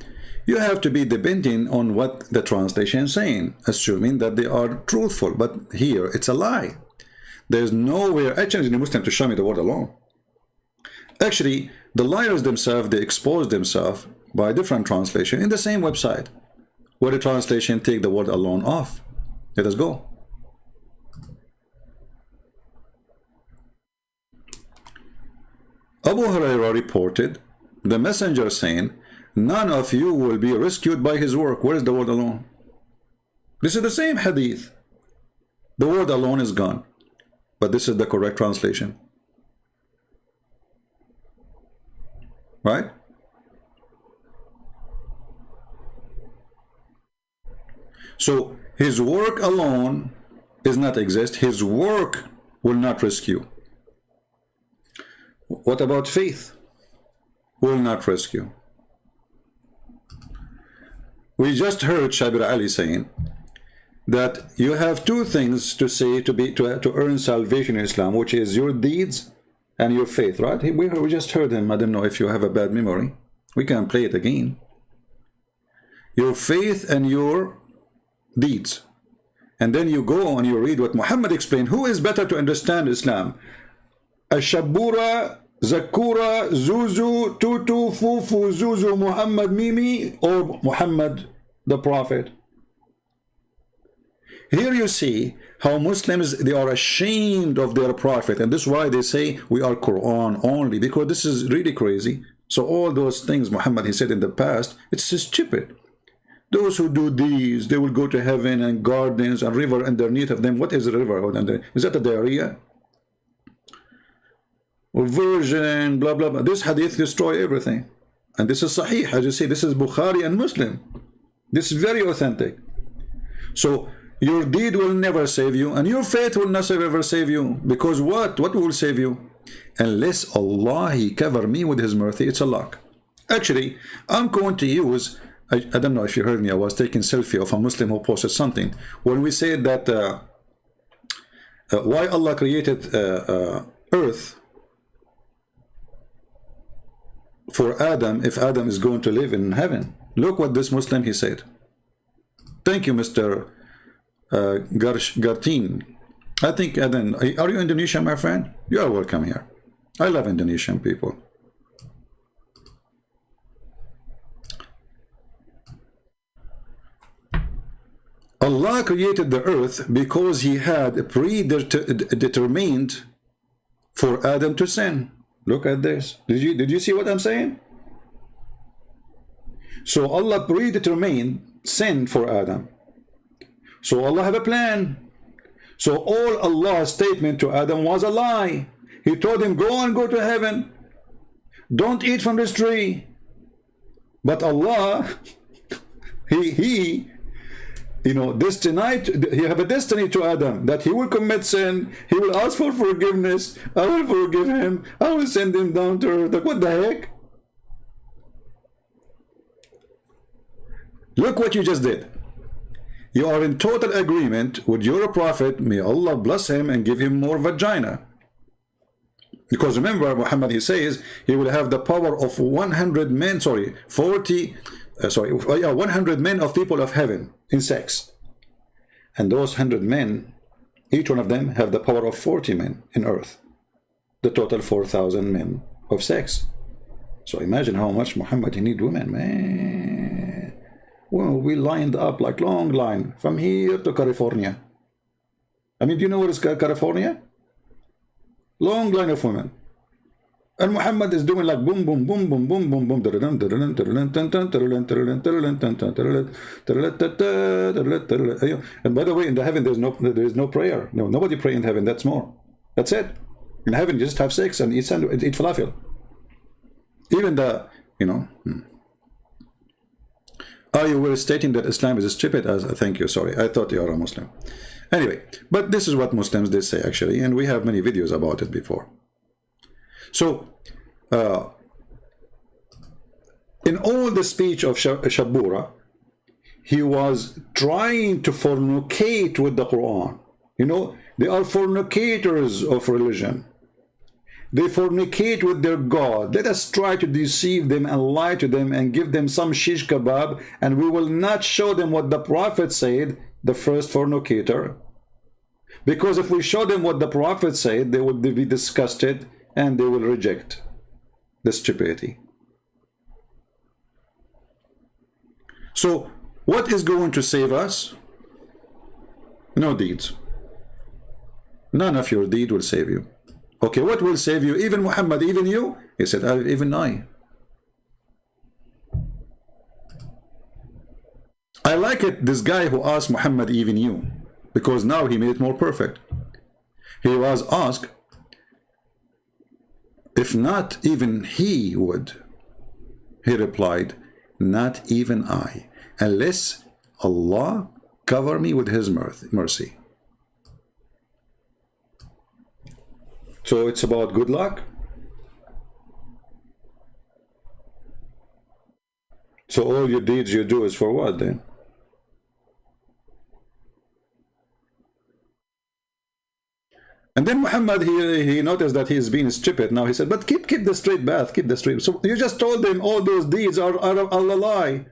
you have to be depending on what the translation is saying, assuming that they are truthful. But here it's a lie. There's nowhere, I challenge the Muslim to show me the word alone. Actually, the liars themselves, they expose themselves by different translation in the same website, where the translation take the word alone off. Let us go. Abu Hurairah reported the messenger saying, none of you will be rescued by his work. Where is the word alone? This is the same hadith. The word alone is gone. But this is the correct translation. Right? So his work alone does not exist. His work will not rescue. What about faith? Will not rescue. We just heard Shabbir Ali saying that you have two things to say to earn salvation in Islam, which is your deeds and your faith, right? We just heard him. I don't know if you have a bad memory. We can play it again. Your faith and your deeds. And then you go and you read what Muhammad explained. Who is better to understand Islam? Ashabura, Zakura, Zuzu, Tutu, Fufu, Zuzu, Muhammad, Mimi, or Muhammad the Prophet? Here you see how Muslims, they are ashamed of their Prophet, and this is why they say we are Quran only, because this is really crazy. So all those things Muhammad, he said in the past, it's stupid. Those who do these, they will go to heaven, and gardens and river underneath of them. What is a river? Is that a diarrhea? Or virgin, blah, blah, blah. This hadith destroy everything. And this is Sahih, as you see, this is Bukhari and Muslim. This is very authentic. So your deed will never save you, and your faith will not ever save you. Because what? What will save you? Unless Allah, he cover me with his mercy, it's a luck. Actually, I'm going to use, I don't know if you heard me, I was taking selfie of a Muslim who posted something. When we said that why Allah created earth for Adam if Adam is going to live in heaven. Look what this Muslim, he said. Thank you, Mr. Gartin. I think, Adan, are you Indonesian, my friend? You are welcome here. I love Indonesian people. Allah created the earth because he had predetermined for Adam to sin. Look at this. Did you see what I'm saying? So Allah predetermined sin for Adam. So Allah had a plan. So all Allah's statement to Adam was a lie. He told him, go to heaven. Don't eat from this tree. But Allah, he destined, he have a destiny to Adam that he will commit sin, he will ask for forgiveness, I will forgive him, I will send him down to earth. Like, what the heck? Look what you just did. You are in total agreement with your prophet, may Allah bless him and give him more vagina. Because remember, Muhammad, he says he will have the power of 100 men, sorry, 100 men of people of heaven in sex. And those 100 men, each one of them have the power of 40 men in earth. The total 4,000 men of sex. So imagine how much Muhammad he need women, man. Well, we lined up like long line from here to California. I mean, do you know what is California? Long line of women. And Muhammad is doing like boom, boom, boom, boom, boom, boom, boom. And by the way, in the heaven, there is no prayer. No, nobody pray in heaven. That's more. That's it. In heaven, you just have sex and eat falafel. Even the, you know. Oh, you were stating that Islam is stupid. Thank you. Sorry, I thought you are a Muslim. Anyway, but this is what Muslims did say actually, and we have many videos about it before. So, in all the speech of Shabbir, he was trying to fornicate with the Quran. You know, they are fornicators of religion. They fornicate with their God. Let us try to deceive them and lie to them and give them some shish kebab, and we will not show them what the Prophet said, the first fornicator. Because if we show them what the Prophet said, they would be disgusted and they will reject the stupidity. So, what is going to save us? No deeds. None of your deed will save you. Okay, what will save you? Even Muhammad, even you? He said, even I. I like it, this guy who asked Muhammad, even you, because now he made it more perfect. He was asked, if not even he would. He replied, not even I, unless Allah cover me with his mercy. So it's about good luck. So all your deeds you do is for what then? And then Muhammad, he noticed that he's being stupid. Now he said, but keep the straight path, keep the straight. So you just told them all those deeds are a lie.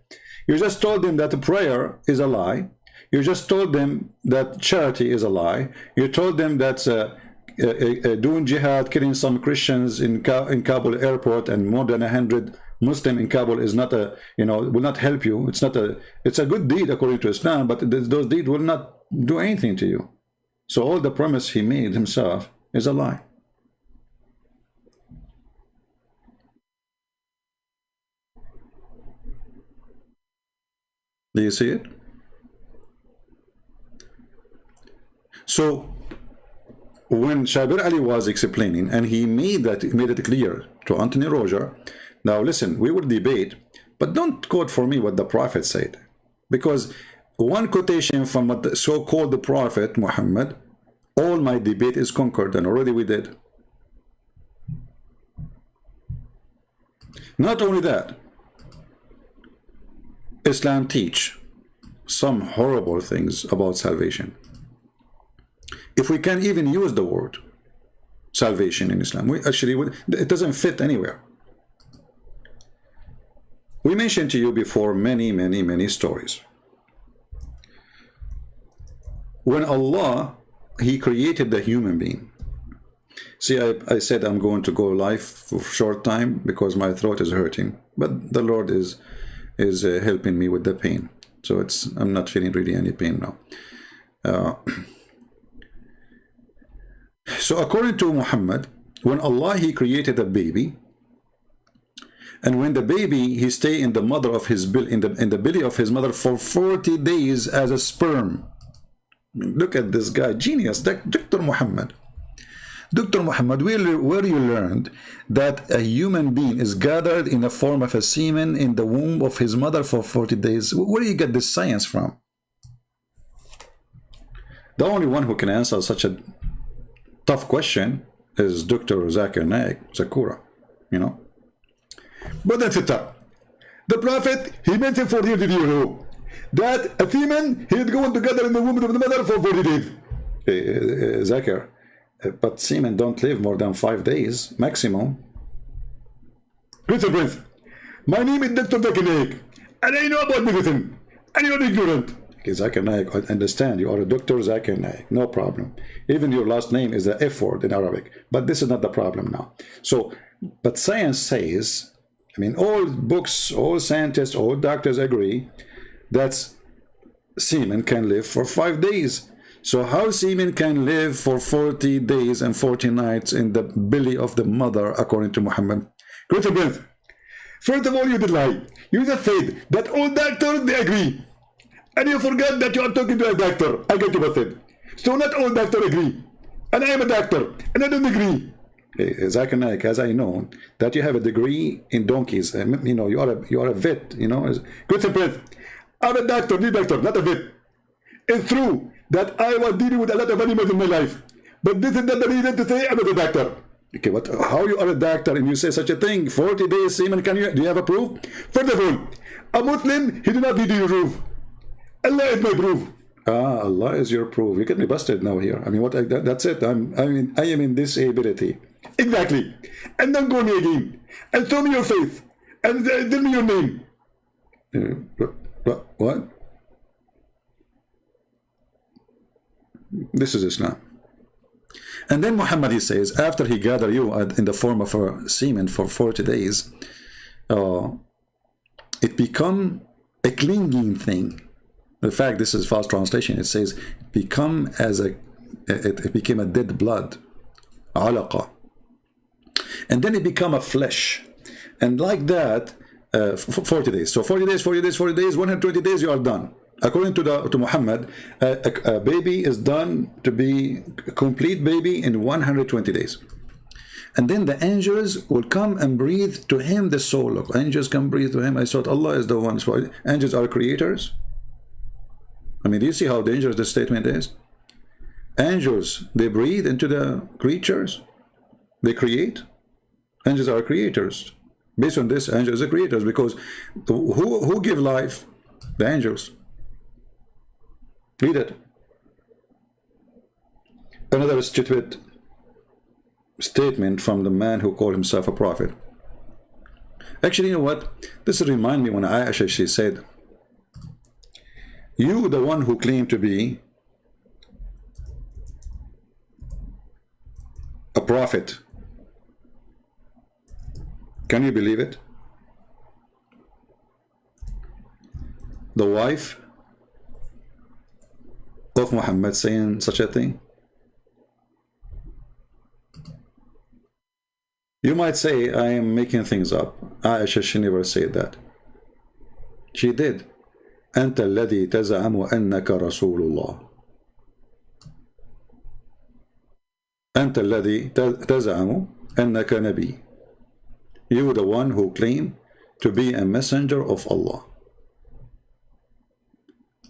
You just told them that prayer is a lie. You just told them that charity is a lie. You told them that doing jihad, killing some Christians in Kabul airport and more than 100 Muslim in Kabul is not a, will not help you. It's a good deed according to Islam, but those deeds will not do anything to you. So all the promise he made himself is a lie. Do you see it? So when Shabbir Ali was explaining, and he made it clear to Anthony Roger, now listen, we will debate, but don't quote for me what the Prophet said, because one quotation from what the so-called Prophet Muhammad, all my debate is conquered, and already we did. Not only that, Islam teach some horrible things about salvation. If we can even use the word salvation in Islam, it doesn't fit anywhere. We mentioned to you before many stories. When Allah, he created the human being. See, I said I'm going to go live for a short time because my throat is hurting, but the Lord is helping me with the pain. So I'm not feeling really any pain now. So according to Muhammad, when Allah, he created a baby, and when the baby, he stay in the mother of his in the belly of his mother for 40 days as a sperm. Look at this guy, genius, Dr. Muhammad. Dr. Muhammad, where you learned that a human being is gathered in the form of a semen in the womb of his mother for 40 days. Where do you get this science from? The only one who can answer such a tough question is Dr. Zakir Naik, Sakura, But that's it. The Prophet, he mentioned for you, did you know that a semen, he'd go together in the womb of the mother for 40 days. Zakir, But semen don't live more than 5 days maximum. Listen, Prince. My name is Dr. Zakir Naik, and I know about medicine, and you're ignorant. Okay, Zakir Naik, I understand. You are a Dr. Zakir Naik. No problem. Even your last name is the F word in Arabic. But this is not the problem now. So, but science says, I mean, all books, all scientists, all doctors agree that semen can live for 5 days. So how semen can live for 40 days and 40 nights in the belly of the mother, according to Muhammad? Great Prince. First of all, you did lie. You just said that all doctors, they agree. And you forgot that you are talking to a doctor. I get you busted. So not all doctors agree. And I am a doctor, and I don't agree. Zakir Naik, as I know, that you have a degree in donkeys. You know, you are a vet, you know. Good Prince. I'm a doctor, not a vet. It's true that I was dealing with a lot of animals in my life. But this is not the reason to say I'm not a doctor. Okay, but how you are a doctor and you say such a thing? 40 days semen, do you have a proof? First of all, a Muslim, he do not need your proof. Allah is my proof. Allah is your proof. You get me busted now here. I mean, that's it. I am in disability. Exactly. And don't go me again. And show me your face. And tell me your name. What? This is Islam. And then Muhammad, he says, after he gathered you in the form of a semen for 40 days, it become a clinging thing. In fact, this is false translation. It says, it became a dead blood, alaqa. And then it become a flesh. And like that, 40 days. So 40 days, 40 days, 40 days, 120 days, you are done. According to Muhammad, a baby is done to be a complete baby in 120 days. And then the angels will come and breathe to him the soul. Look, angels can breathe to him. I thought Allah is the one. So angels are creators. I mean, do you see how dangerous this statement is? Angels, they breathe into the creatures. They create. Angels are creators. Based on this, angels are creators, because who give life? The angels. Read it. Another stupid statement from the man who called himself a prophet. Actually, you know what? This reminds me when Aisha, she said, you, the one who claimed to be a prophet, can you believe it? The wife of Muhammad saying such a thing? You might say I am making things up. Aisha, she never said that. She did. أنت الذي تزعم أنك رسول الله. أنت الذي تزعم أنك نبي. You, the one who claim to be a messenger of Allah.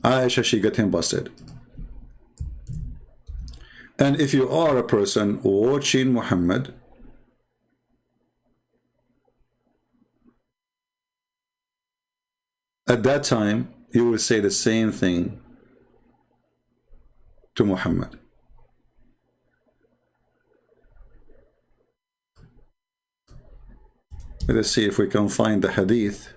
Aisha, she got him busted. And if you are a person watching Muhammad, at that time, you will say the same thing to Muhammad. Let us see if we can find the hadith.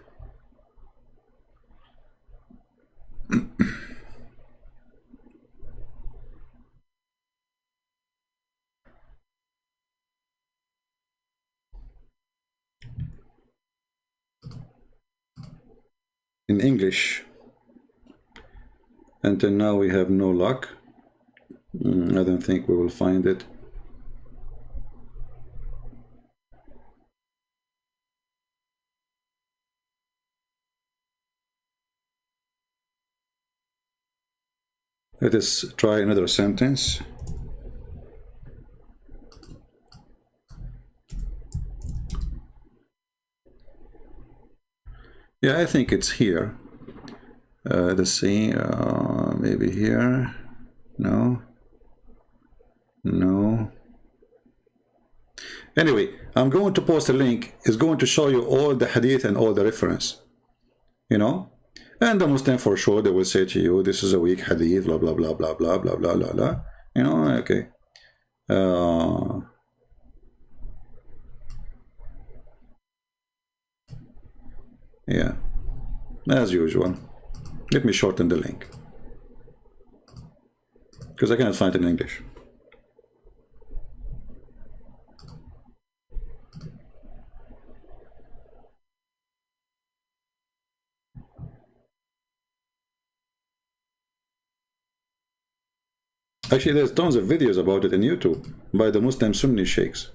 In English. Until now we have no luck. I don't think we will find it. Let us try another sentence. Yeah, I think it's here. Let's see, maybe here. No. No. Anyway, I'm going to post a link. It's going to show you all the hadith and all the reference. You know? And the Muslim, for sure, they will say to you, this is a weak hadith, blah, blah, blah, blah, blah, blah, blah, blah, blah. You know, okay. Yeah, as usual. Let me shorten the link because I cannot find it in English. Actually, there's tons of videos about it in YouTube by the Muslim Sunni sheikhs.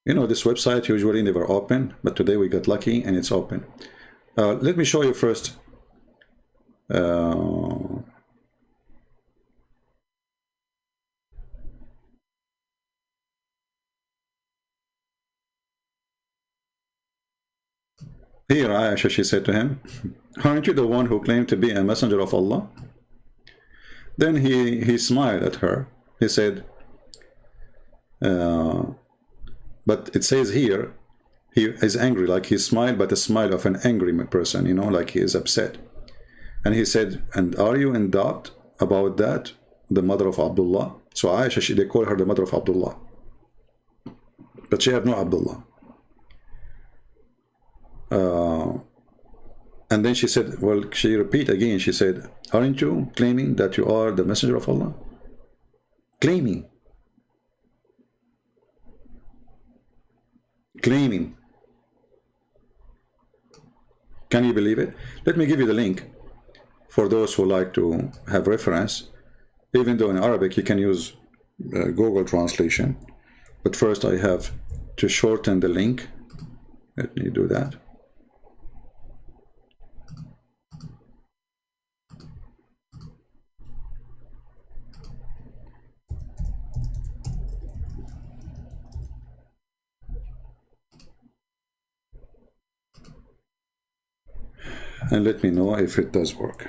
You know, this website usually never open, but today we got lucky and it's open. Let me show you first. Here, Aisha, she said to him, aren't you the one who claimed to be a messenger of Allah? Then he smiled at her. He said, but it says here, he is angry, like he smiled, but a smile of an angry person, you know, like he is upset. And he said, and are you in doubt about that, the mother of Abdullah? So Aisha, they call her the mother of Abdullah. But she had no Abdullah. And then she said, well, she repeat again, she said, aren't you claiming that you are the messenger of Allah? Claiming. Claiming. Can you believe it? Let me give you the link for those who like to have reference. Even though in Arabic you can use Google translation. But first I have to shorten the link. Let me do that. And let me know if it does work.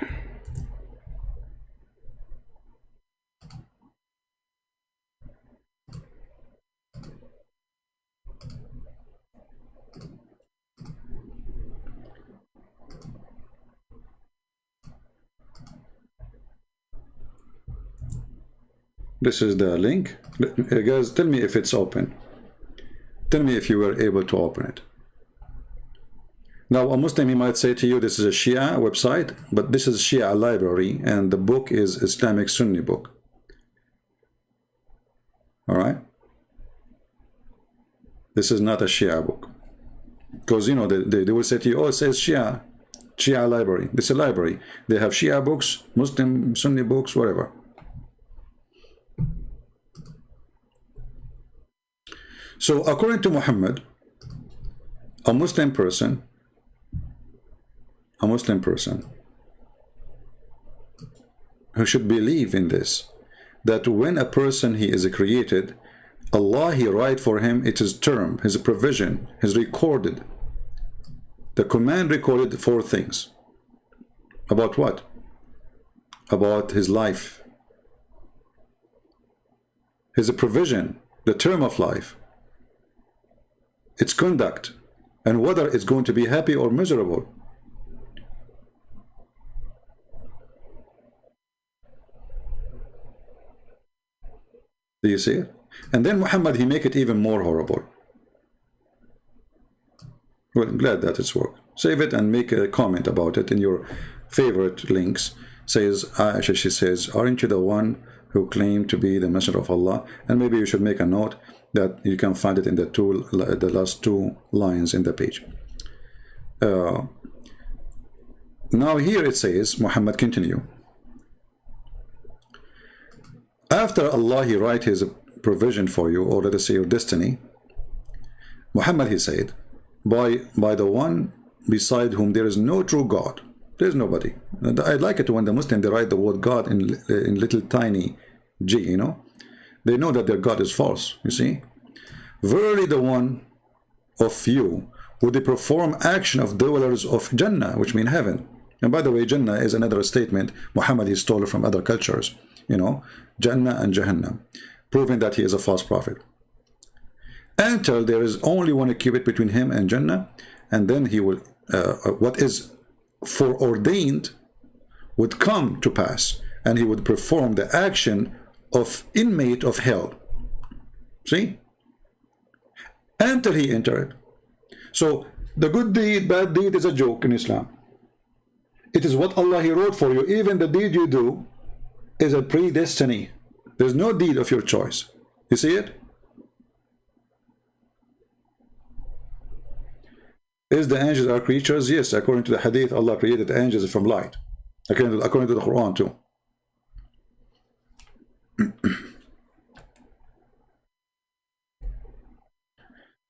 This is the link. Guys, tell me if it's open. Tell me if you were able to open it. Now, a Muslim, he might say to you, this is a Shia website, but this is Shia library, and the book is Islamic Sunni book. All right? This is not a Shia book. Because, you know, they will say to you, oh, it says Shia library. This is a library. They have Shia books, Muslim Sunni books, whatever. So, according to Muhammad, a Muslim person who should believe in this, that when a person he is created, Allah he write for him, it is term, his provision, his recorded. The command recorded 4 things. About what? About his life. His provision, the term of life, its conduct, and whether it's going to be happy or miserable. Do you see it? And then Muhammad, he make it even more horrible. Well, I'm glad that it's worked. Save it and make a comment about it in your favorite links. Says Aisha, she says, aren't you the one who claimed to be the messenger of Allah? And maybe you should make a note that you can find it in the last 2 lines in the page. Now here it says, Muhammad, continue. After Allah he write his provision for you, or let us say your destiny, Muhammad he said, by the one beside whom there is no true God, there is nobody. I like it when the Muslim they write the word God in little tiny g, you know. They know that their God is false, you see. Verily the one of you would they perform action of dwellers of Jannah, which mean heaven. And by the way, Jannah is another statement Muhammad he stole from other cultures, you know, Jannah and Jahannam, proving that he is a false prophet. until there is only one cubit between him and Jannah, and then he will, what is foreordained would come to pass, and he would perform the action of inmate of hell. See? Until he entered. So the good deed, bad deed is a joke in Islam. It is what Allah He wrote for you. Even the deed you do is a predestiny. There's no deed of your choice. You see it? Is the angels are creatures? Yes, according to the hadith, Allah created the angels from light. According to the Quran too.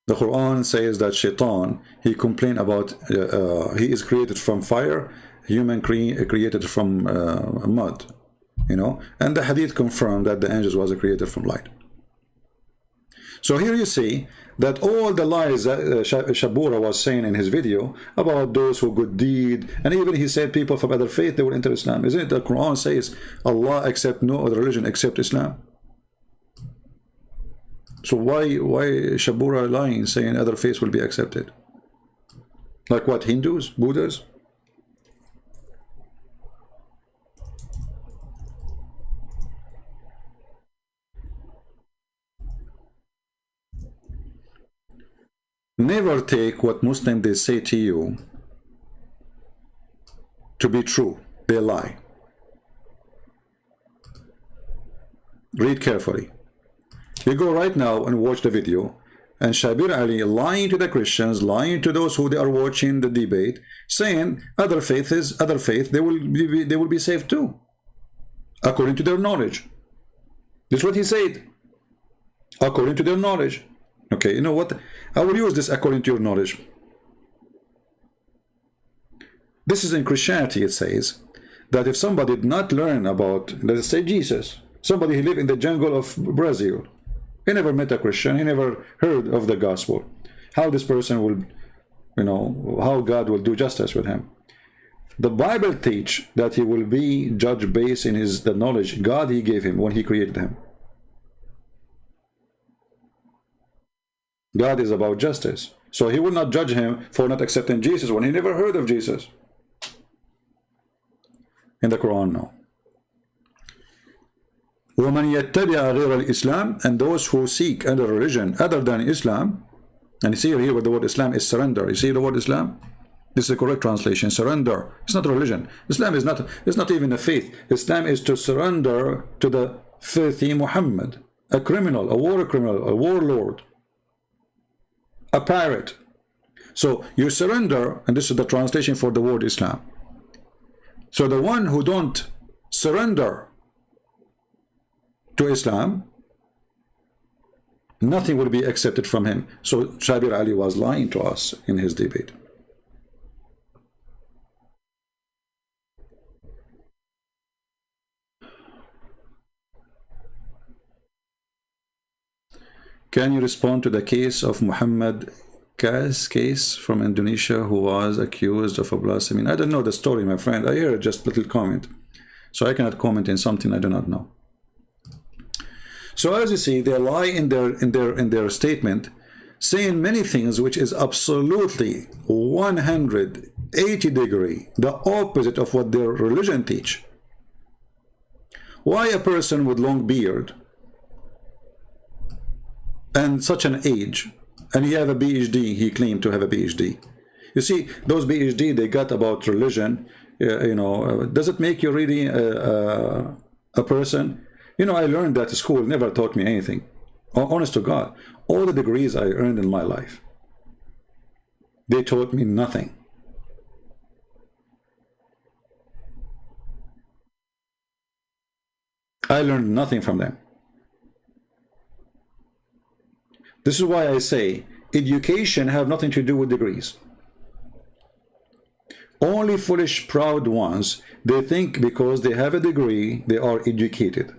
The Quran says that Shaitan, he complained about, he is created from fire, human created from mud, you know, and the hadith confirmed that the angels was created from light. So here you see that all the lies that Shabbir was saying in his video about those who good deed, and even he said people from other faith, they will enter Islam. Isn't it the Quran says Allah accept no other religion except Islam? So why Shabbir are lying, saying other faiths will be accepted? Like what, Hindus, Buddhas? Never take what Muslims they say to you to be true. They lie. Read carefully. You go right now and watch the video, and Shabbir Ali lying to the Christians, lying to those who they are watching the debate, saying other faith they will be saved too, according to their knowledge. That's what he said. According to their knowledge. Okay, you know what? I will use this according to your knowledge. This is in Christianity. It says that if somebody did not learn about, let's say Jesus, somebody who lived in the jungle of Brazil, he never met a Christian, he never heard of the gospel, how this person will, you know, how God will do justice with him. The Bible teach that he will be judged based in the knowledge God he gave him when he created him. God is about justice. So he will not judge him for not accepting Jesus when he never heard of Jesus. In the Quran, no. وَمَنْ يَتَّبِعَ غَيْرَ الْإِسْلَامِ, and those who seek other religion other than Islam, and you see here where the word Islam is surrender. You see the word Islam? This is the correct translation, surrender. It's not a religion. Islam is not, it's not even a faith. Islam is to surrender to the filthy Muhammad, a criminal, a war criminal, a warlord, a pirate. So you surrender, and this is the translation for the word Islam. So the one who don't surrender to Islam, nothing will be accepted from him. So Shabbir Ali was lying to us in his debate. Can you respond to the case of Muhammad Kas case from Indonesia, who was accused of a blasphemy? I don't know the story, my friend. I heard just a little comment, so I cannot comment in something I do not know. So as you see, they lie in their statement, saying many things which is absolutely 180-degree the opposite of what their religion teach. Why a person with long beard and such an age, and he have a PhD, he claimed to have a PhD. You see, those PhD they got about religion, you know, does it make you really a person? You know, I learned that school never taught me anything. Honest to God, all the degrees I earned in my life, they taught me nothing. I learned nothing from them. This is why I say education have nothing to do with degrees. Only foolish, proud ones, they think because they have a degree, they are educated.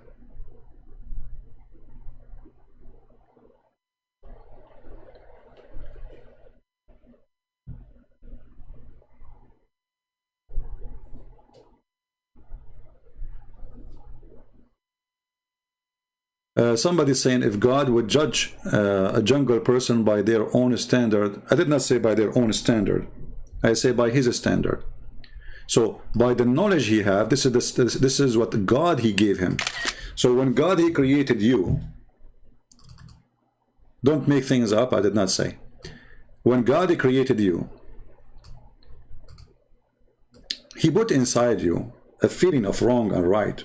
Somebody saying if God would judge a jungle person by their own standard. I did not say by their own standard. I say by his standard. So by the knowledge he have, this is what God he gave him. So when God he created you, don't make things up. I did not say. When God he created you, he put inside you a feeling of wrong and right.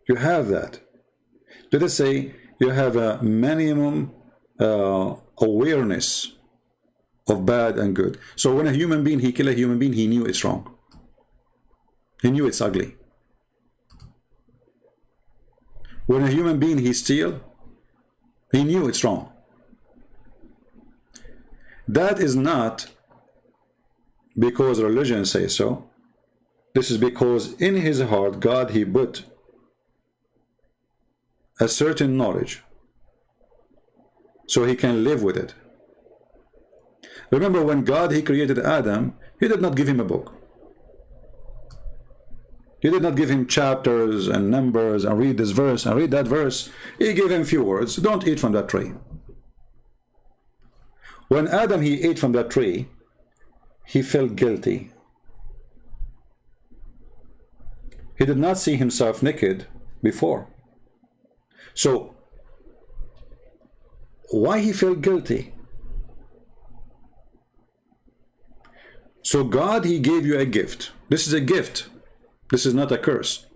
You have that. Let us say you have a minimum awareness of bad and good. So when a human being, he kill a human being, he knew it's wrong. He knew it's ugly. When a human being, he steal, he knew it's wrong. That is not because religion says so. This is because in his heart, God, he put a certain knowledge so he can live with it. Remember when God he created Adam, he did not give him a book. He did not give him chapters and numbers and read this verse and read that verse. He gave him few words. Don't eat from that tree. When Adam he ate from that tree, he felt guilty. He did not see himself naked before. So, why he felt guilty? So God, he gave you a gift. This is a gift. This is not a curse.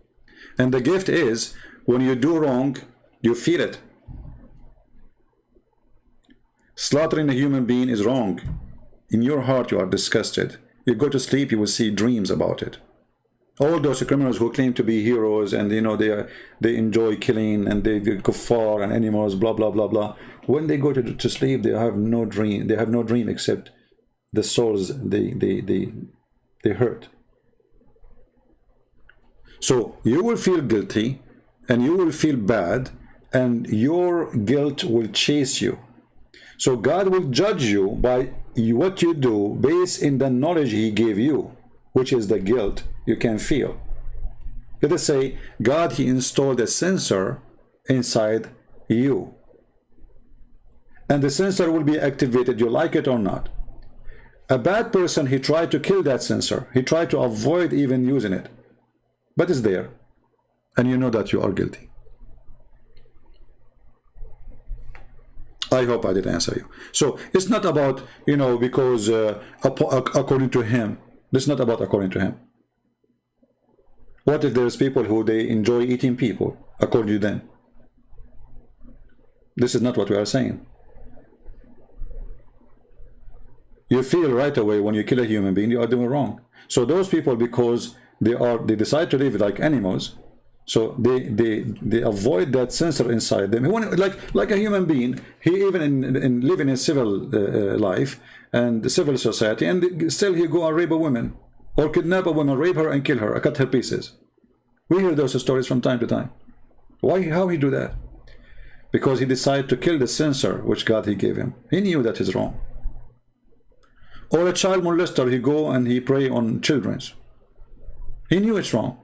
And the gift is, when you do wrong, you feel it. Slaughtering a human being is wrong. In your heart, you are disgusted. You go to sleep, you will see dreams about it. All those criminals who claim to be heroes and you know they enjoy killing and they kuffar and animals, blah blah blah blah. When they go to sleep, they have no dream. They have no dream except the souls they hurt. So you will feel guilty and you will feel bad and your guilt will chase you. So God will judge you by what you do based in the knowledge he gave you, which is the guilt you can feel. Let us say God he installed a sensor inside you, and the sensor will be activated, you like it or not. A bad person, he tried to kill that sensor. He tried to avoid even using it, but it's there, and you know that you are guilty. I hope I did answer you. So it's not about, you know, because according to him. It's not about according to him. What if there's people who they enjoy eating people according to them? This is not what we are saying. You feel right away when you kill a human being, you are doing wrong. So those people, because they decide to live like animals, so they avoid that sensor inside them. Like a human being, he even in living in civil life and the civil society, and still he go and rape a woman or kidnap a woman, rape her and kill her, cut her pieces. We hear those stories from time to time. Why? How he do that? Because he decided to kill the sensor which God he gave him. He knew that is wrong. Or a child molester, he go and he prey on children. He knew it's wrong.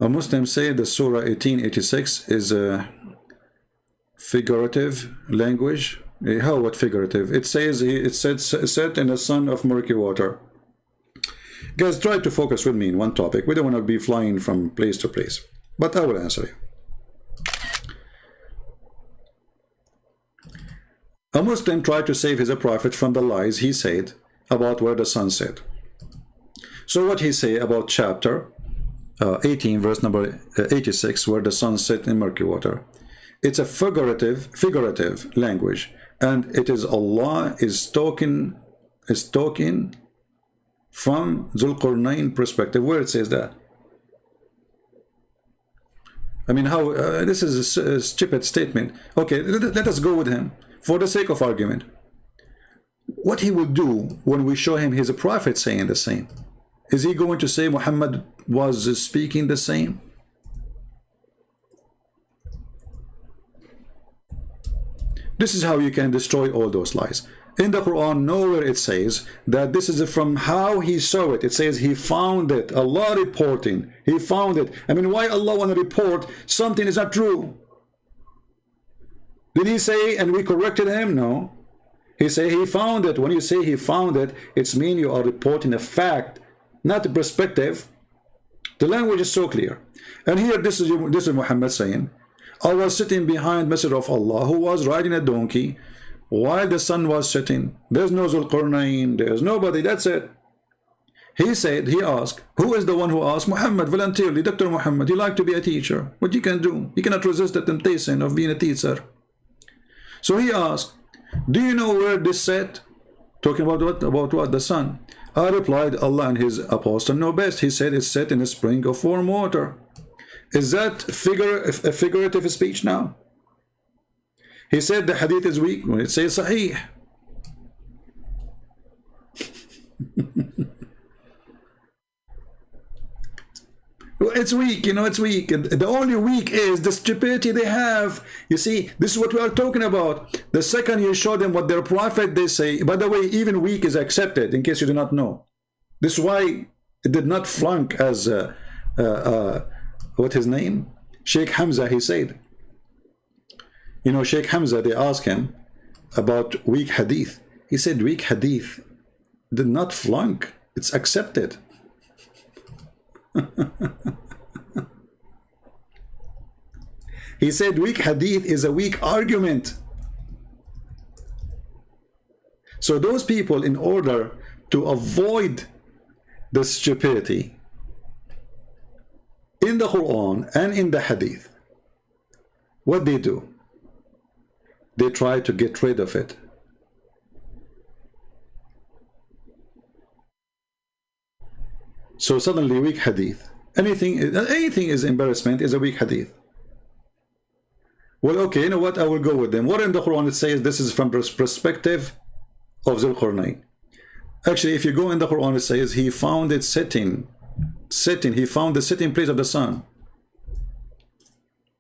A Muslim say the Surah 1886 is a figurative language. How? What figurative? It says it set in the sun of murky water. Guys, try to focus with me in one topic. We don't want to be flying from place to place, but I will answer you. A Muslim tried to save his prophet from the lies he said about where the sun set. So what he say about chapter 18 verse number 86, where the sun set in murky water? It's a figurative language, and it is Allah is talking from Zulqarnain perspective, where it says that. I mean, how this is a stupid statement. Okay, let us go with him for the sake of argument. What he will do when we show him his prophet saying the same? Is he going to say Muhammad was speaking the same? This is how you can destroy all those lies. In the Quran, nowhere it says that this is from how he saw it. It says he found it. Allah reporting. He found it. I mean, why Allah want to report something is not true? Did he say and we corrected him? No. He say he found it. When you say he found it, it's mean you are reporting a fact, not a perspective. The language is so clear. And here this is Muhammad saying, I was sitting behind Messenger of Allah who was riding a donkey while the sun was setting. There's no Zulqarnain, there's nobody, that's it. He said, he asked, who is the one who asked? Muhammad, voluntarily, Dr. Muhammad, he like to be a teacher. What you can do? You cannot resist the temptation of being a teacher. So he asked, do you know where this set? Talking about what? About what? The sun. I replied, Allah and his apostle know best. He said it's set in a spring of warm water. Is that a figurative speech now? He said the hadith is weak when it says sahih. It's weak, you know, it's weak. The only weak is the stupidity they have. You see, this is what we are talking about. The second you show them what their prophet they say, by the way, even weak is accepted, in case you do not know. This is why it did not flunk as what his name? Sheikh Hamza, he said. You know, Sheikh Hamza, they asked him about weak hadith. He said weak hadith did not flunk. It's accepted. He said weak hadith is a weak argument. So those people, in order to avoid the stupidity in the Quran and in the hadith, what they do? They try to get rid of it. So suddenly weak hadith. Anything is embarrassment is a weak hadith. Well, okay, you know what? I will go with them. What in the Quran it says this is from perspective of Zulqarnain. Actually, if you go in the Quran, it says he found it sitting. He found the sitting place of the sun.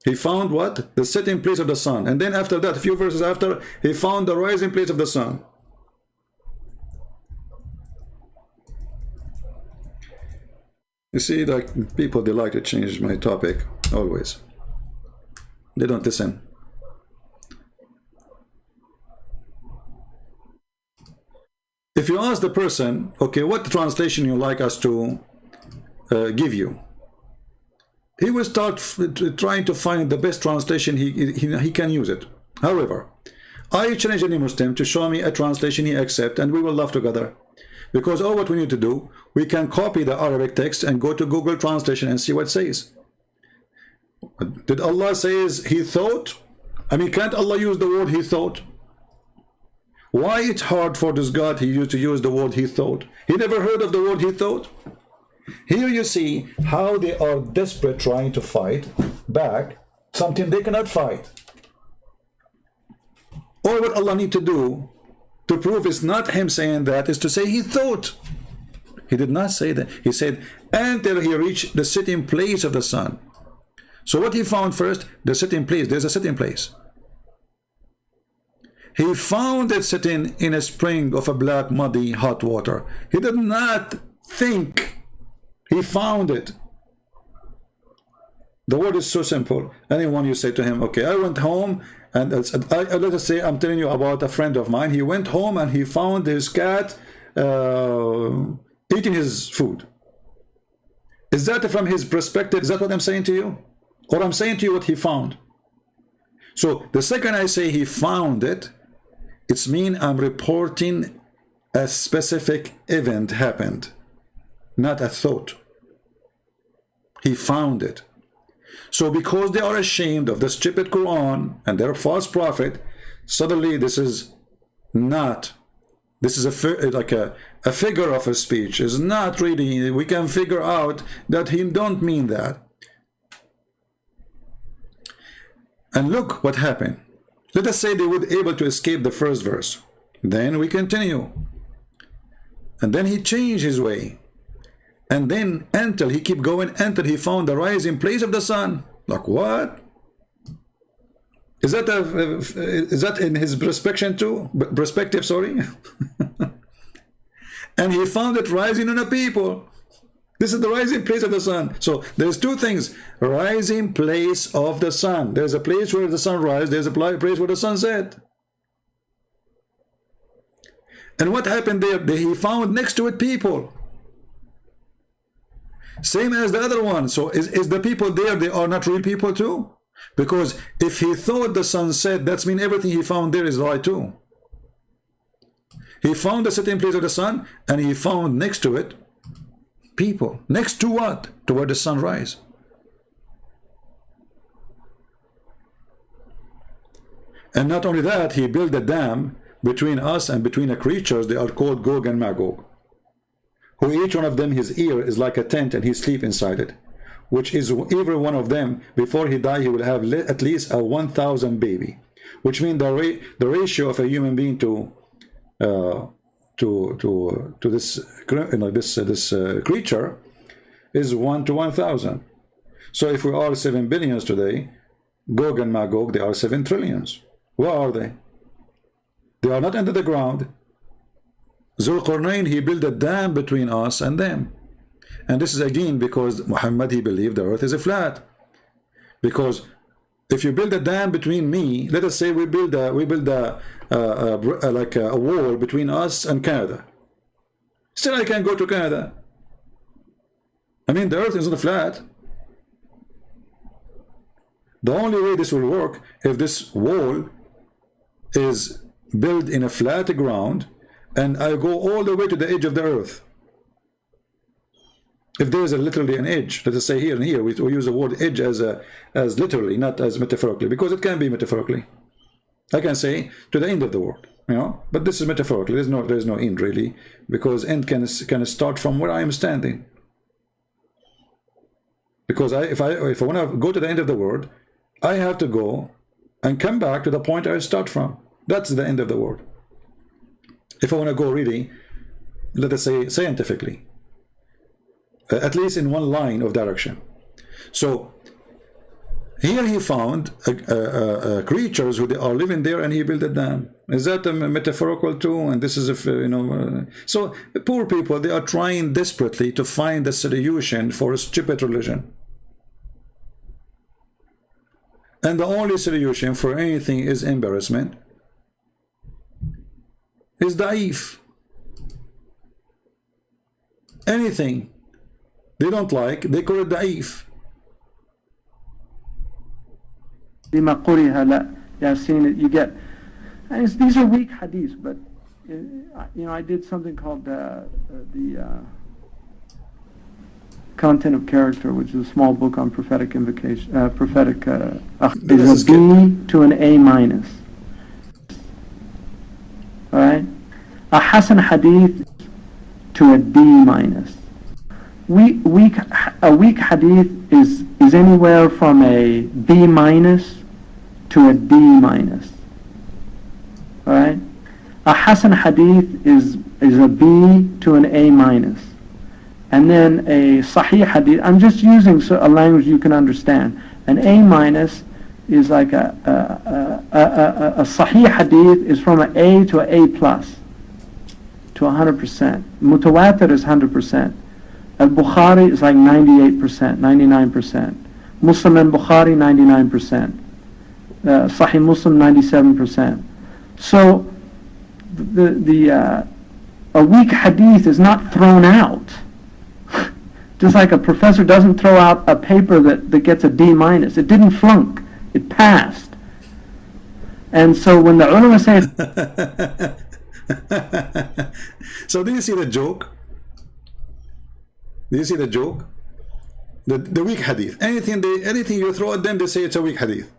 He found what? The sitting place of the sun. And then after that, a few verses after, he found the rising place of the sun. You see, like people, they like to change my topic, always. They don't listen. If you ask the person, okay, what translation you like us to give you? He will start trying to find the best translation he can use it. However, I challenge any Muslim to show me a translation he accepts, and we will laugh together. Because all what we need to do, we can copy the Arabic text and go to Google Translation and see what it says. Did Allah says he thought? I mean, can't Allah use the word he thought? Why it's hard for this God he used to use the word he thought? He never heard of the word he thought? Here you see how they are desperate trying to fight back something they cannot fight. All what Allah need to do to prove it's not him saying that is to say he thought. He did not say that. He said until he reached the sitting place of the sun. So what he found first? The sitting place. There's a sitting place. He found it sitting in a spring of a black, muddy, hot water. He did not think. He found it. The word is so simple. Anyone you say to him, okay, I went home, and let us say I'm telling you about a friend of mine. He went home and he found his cat eating his food. Is that from his perspective? Is that what I'm saying to you? Or I'm saying to you what he found? So the second I say he found it, it's mean I'm reporting a specific event happened, not a thought. He found it. So because they are ashamed of the stupid Quran and their false prophet, suddenly this is not, this is like a figure of a speech. It's not really, we can figure out that he don't mean that. And look what happened. Let us say they would be able to escape the first verse. Then we continue. And then he changed his way. And then until he keep going, until he found the rising place of the sun. Like what? Is that in his perspective too? Perspective, sorry. And he found it rising on the people. This is the rising place of the sun. So there's two things: rising place of the sun. There's a place where the sun rises. There's a place where the sun set. And what happened there? He found next to it people. Same as the other one. So is the people there, they are not real people too? Because if he thought the sun set, that means everything he found there is right too. He found the setting place of the sun, and he found next to it people. Next to what? To where the sun rises. And not only that, he built a dam between us and between the creatures. They are called Gog and Magog, who each one of them, his ear is like a tent, and he sleep inside it, which is every one of them, before he die, he will have at least a 1,000 baby, which means the ratio of a human being to this, you know, this creature is 1 to 1,000. So if we are 7 billions today, Gog and Magog, they are 7 trillions. Where are they? They are not under the ground. Zulqarnain, he built a dam between us and them. And this is again because Muhammad, he believed the earth is a flat. Because if you build a dam between me, let us say we build like a wall between us and Canada. Still I can go to Canada. I mean, the earth is not flat. The only way this will work if this wall is built in a flat ground and I go all the way to the edge of the earth. If there is literally an edge, let us say here and here, we use the word edge as literally, not as metaphorically, because it can be metaphorically. I can say to the end of the world, you know, but this is metaphorically. There's no end really, because end can start from where I am standing. Because if I want to go to the end of the world, I have to go and come back to the point I start from. That's the end of the world. If I want to go really, let us say scientifically, at least in one line of direction. So here he found creatures who they are living there, and he built a dam. Is that a metaphorical too? And this is if you know. So poor people, they are trying desperately to find a solution for a stupid religion. And the only solution for anything is embarrassment. Is da'if. Anything they don't like, they call it da'if. Yeah, I've seen it. You get, and these are weak hadiths, but you know, I did something called the Content of Character, which is a small book on prophetic invocation, prophetic. Is a B to an A minus. All right, a Hasan hadith to a D minus. A weak hadith is anywhere from a B minus to a D minus. All right, a Hasan hadith is a B to an A minus, and then a Sahih hadith. I'm just using a language you can understand. An A minus is like a Sahih hadith is from an A to an A plus to 100%. Mutawatir is 100%. Al-Bukhari is like 98%, 99%. Muslim and Bukhari 99%. Sahih Muslim 97%. So a weak hadith is not thrown out. Just like a professor doesn't throw out a paper that gets a D minus. It didn't flunk. It passed. And so when the ulama say... So do you see the joke? Do you see the joke? The weak hadith. Anything you throw at them, they say it's a weak hadith.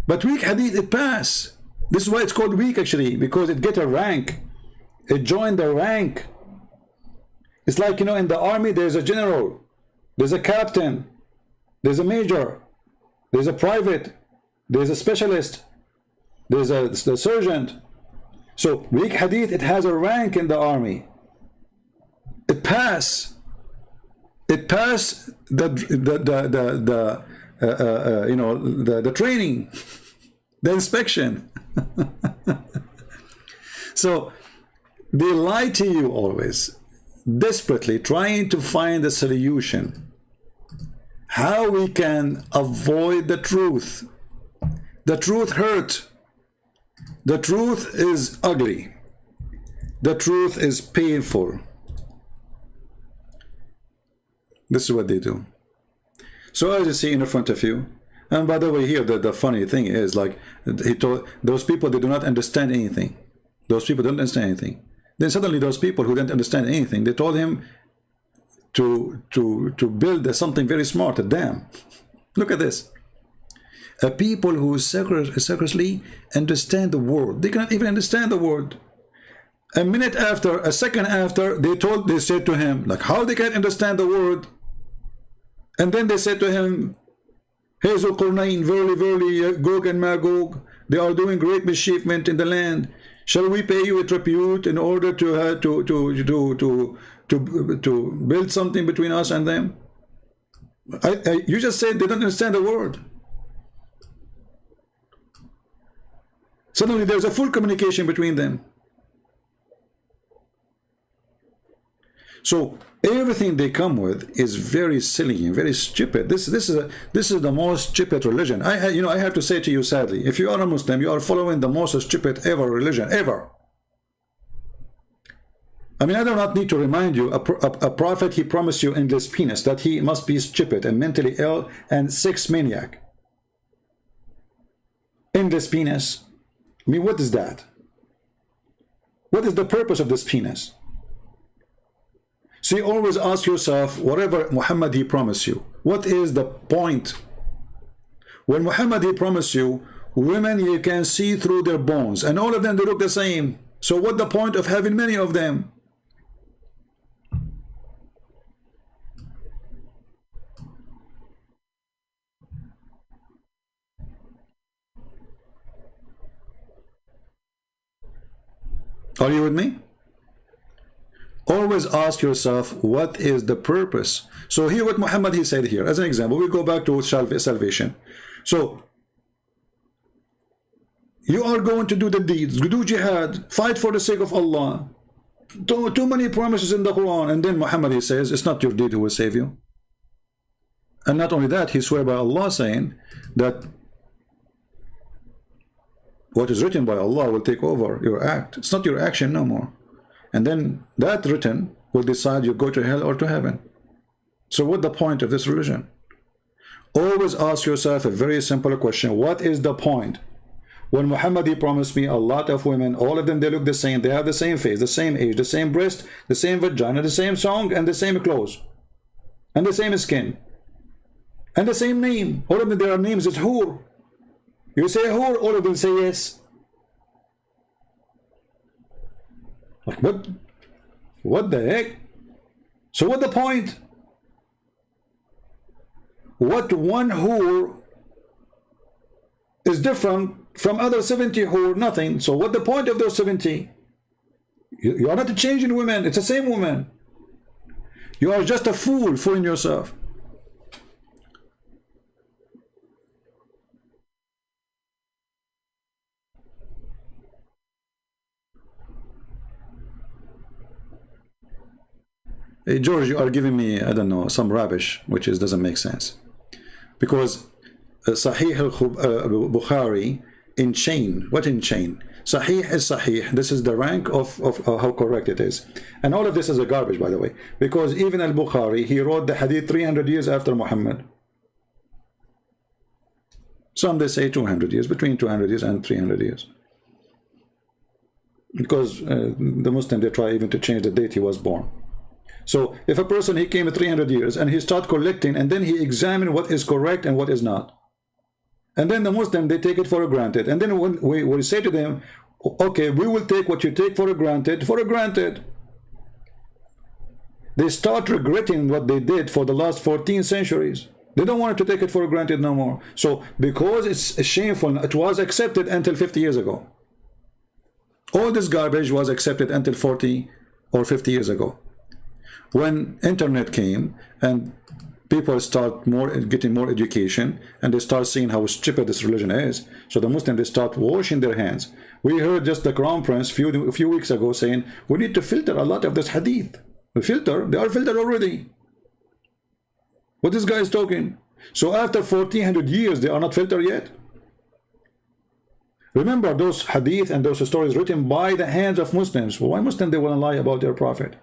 But weak hadith, it pass. This is why it's called weak actually, because it get a rank. It joined the rank. It's like, you know, in the army there's a general, there's a captain, there's a major, there's a private, there's a specialist, there's a sergeant. So weak hadith, it has a rank in the army. It pass. It pass the training. The inspection. So they lie to you always, desperately trying to find a solution. How we can avoid the truth. The truth hurts. The truth is ugly. The truth is painful. This is what they do. So as you see in front of you, and by the way, here the funny thing is, like he told those people, they do not understand anything. Those people don't understand anything. Then suddenly those people who didn't understand anything, they told him to build something very smart, a dam. Look at this. A people who secretly understand the word. They cannot even understand the word. A minute after, a second after, they said to him, like, how they can understand the word? And then they said to him, "Hey, Zulqarnain, verily, verily, Gog and Magog, they are doing great mischievement in the land. Shall we pay you a tribute in order to build something between us and them?" You just said they don't understand the word. Suddenly there's a full communication between them. So everything they come with is very silly and very stupid. This is the most stupid religion. I have to say to you, sadly, if you are a Muslim, you are following the most stupid ever religion ever. I mean, I do not need to remind you, a prophet, he promised you endless penis, that he must be stupid and mentally ill and sex maniac. Endless penis. I mean, what is that? What is the purpose of this penis? So you always ask yourself, whatever Muhammad he promised you, what is the point? When Muhammad he promised you, women you can see through their bones, and all of them they look the same. So what the point of having many of them? Are you with me? Always ask yourself, what is the purpose? So here what Muhammad he said here, as an example, we go back to salvation. So you are going to do the deeds, do jihad, fight for the sake of Allah. Too many promises in the Quran, and then Muhammad he says, it's not your deed who will save you. And not only that, he swear by Allah saying that what is written by Allah will take over your act. It's not your action no more. And then that written will decide you go to hell or to heaven. So what's the point of this religion? Always ask yourself a very simple question. What is the point? When Muhammad he promised me a lot of women, all of them they look the same, they have the same face, the same age, the same breast, the same vagina, the same song, and the same clothes, and the same skin, and the same name. All of them, their names is Hur. You say Hur, all of them say yes. Like what the heck? So what the point? What one Hur is different from other 70 Hur? Nothing. So what the point of those 70? You are not changing women. It's the same woman. You are just a fool fooling yourself. Hey, George, you are giving me, I don't know, some rubbish, which doesn't make sense. Because Sahih al-Bukhari in chain, what in chain? Sahih is Sahih. This is the rank of how correct it is. And all of this is a garbage, by the way. Because even al-Bukhari, he wrote the hadith 300 years after Muhammad. Some they say 200 years, between 200 years and 300 years. Because the Muslim, they try even to change the date he was born. So if a person, he came 300 years and he start collecting, and then he examined what is correct and what is not. And then the Muslim, they take it for granted. And then when we say to them, okay, we will take what you take for granted. They start regretting what they did for the last 14 centuries. They don't want to take it for granted no more. So because it's shameful, it was accepted until 50 years ago. All this garbage was accepted until 40 or 50 years ago. When internet came and people start getting more education, and they start seeing how stupid this religion is. So the Muslims, they start washing their hands. We heard just the Crown Prince a few weeks ago saying we need to filter a lot of this hadith. We filter, they are filtered already. What this guy is talking? So after 1400 years, they are not filtered yet. Remember those hadith and those stories written by the hands of Muslims. Why Muslims they want to lie about their prophet?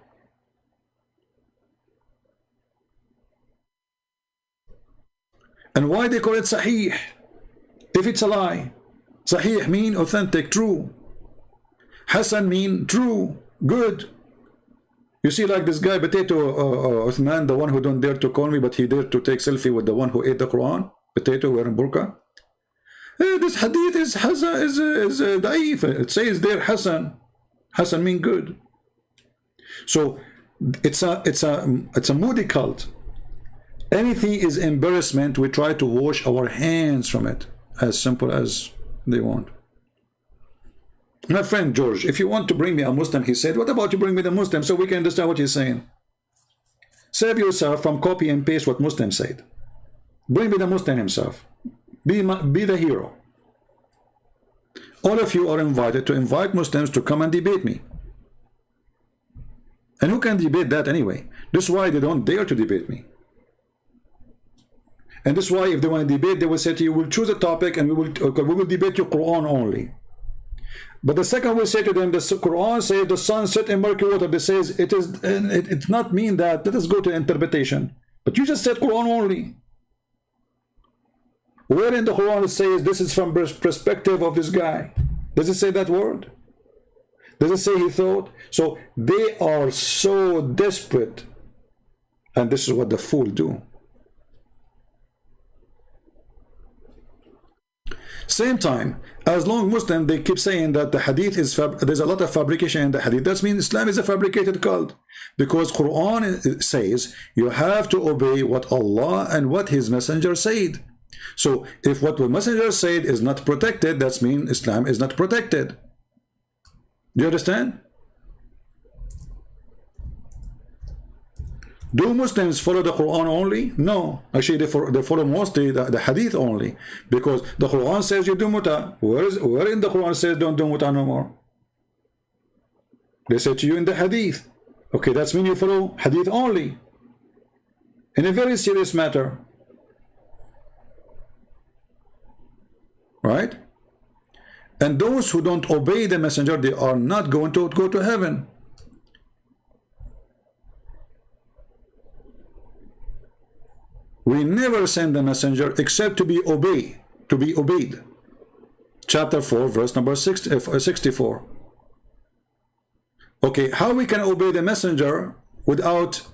And why they call it Sahih if it's a lie? Sahih mean authentic, true. Hasan mean true, good. You see, like this guy Potato Uthman, the one who don't dare to call me, but he dared to take selfie with the one who ate the Quran. Potato wearing burqa. This hadith is Hasan, is daif. It says there Hasan. Hasan mean good. So it's a moody cult. Anything is embarrassment, we try to wash our hands from it, as simple as they want. My friend George, if you want to bring me a Muslim, he said, what about you bring me the Muslim so we can understand what he's saying? Save yourself from copy and paste what Muslim said. Bring me the Muslim himself. Be the hero. All of you are invited to invite Muslims to come and debate me. And who can debate that anyway? This is why they don't dare to debate me. And this is why if they want to debate, they will say to you, we'll choose a topic and we will debate your Quran only. But the second we say to them, the Quran says the sun set in murky water. They says it's not mean that. Let us go to interpretation. But you just said Quran only. Where in the Quran it says this is from perspective of this guy? Does it say that word? Does it say he thought? So they are so desperate. And this is what the fool do. Same time, as long Muslim, they keep saying that the hadith is there's a lot of fabrication in the hadith. That means Islam is a fabricated cult, because Quran says you have to obey what Allah and what His Messenger said. So if what the Messenger said is not protected, that means Islam is not protected. Do you understand? Do Muslims follow the Quran only? No. Actually, they follow mostly the hadith only. Because the Quran says you do muta. Where in the Quran says don't do muta no more? They say to you in the hadith. Okay, that's mean you follow hadith only. In a very serious matter. Right? And those who don't obey the messenger, they are not going to go to heaven. We never send the messenger except to be obeyed. Chapter 4, verse number 64. Okay, how we can obey the messenger without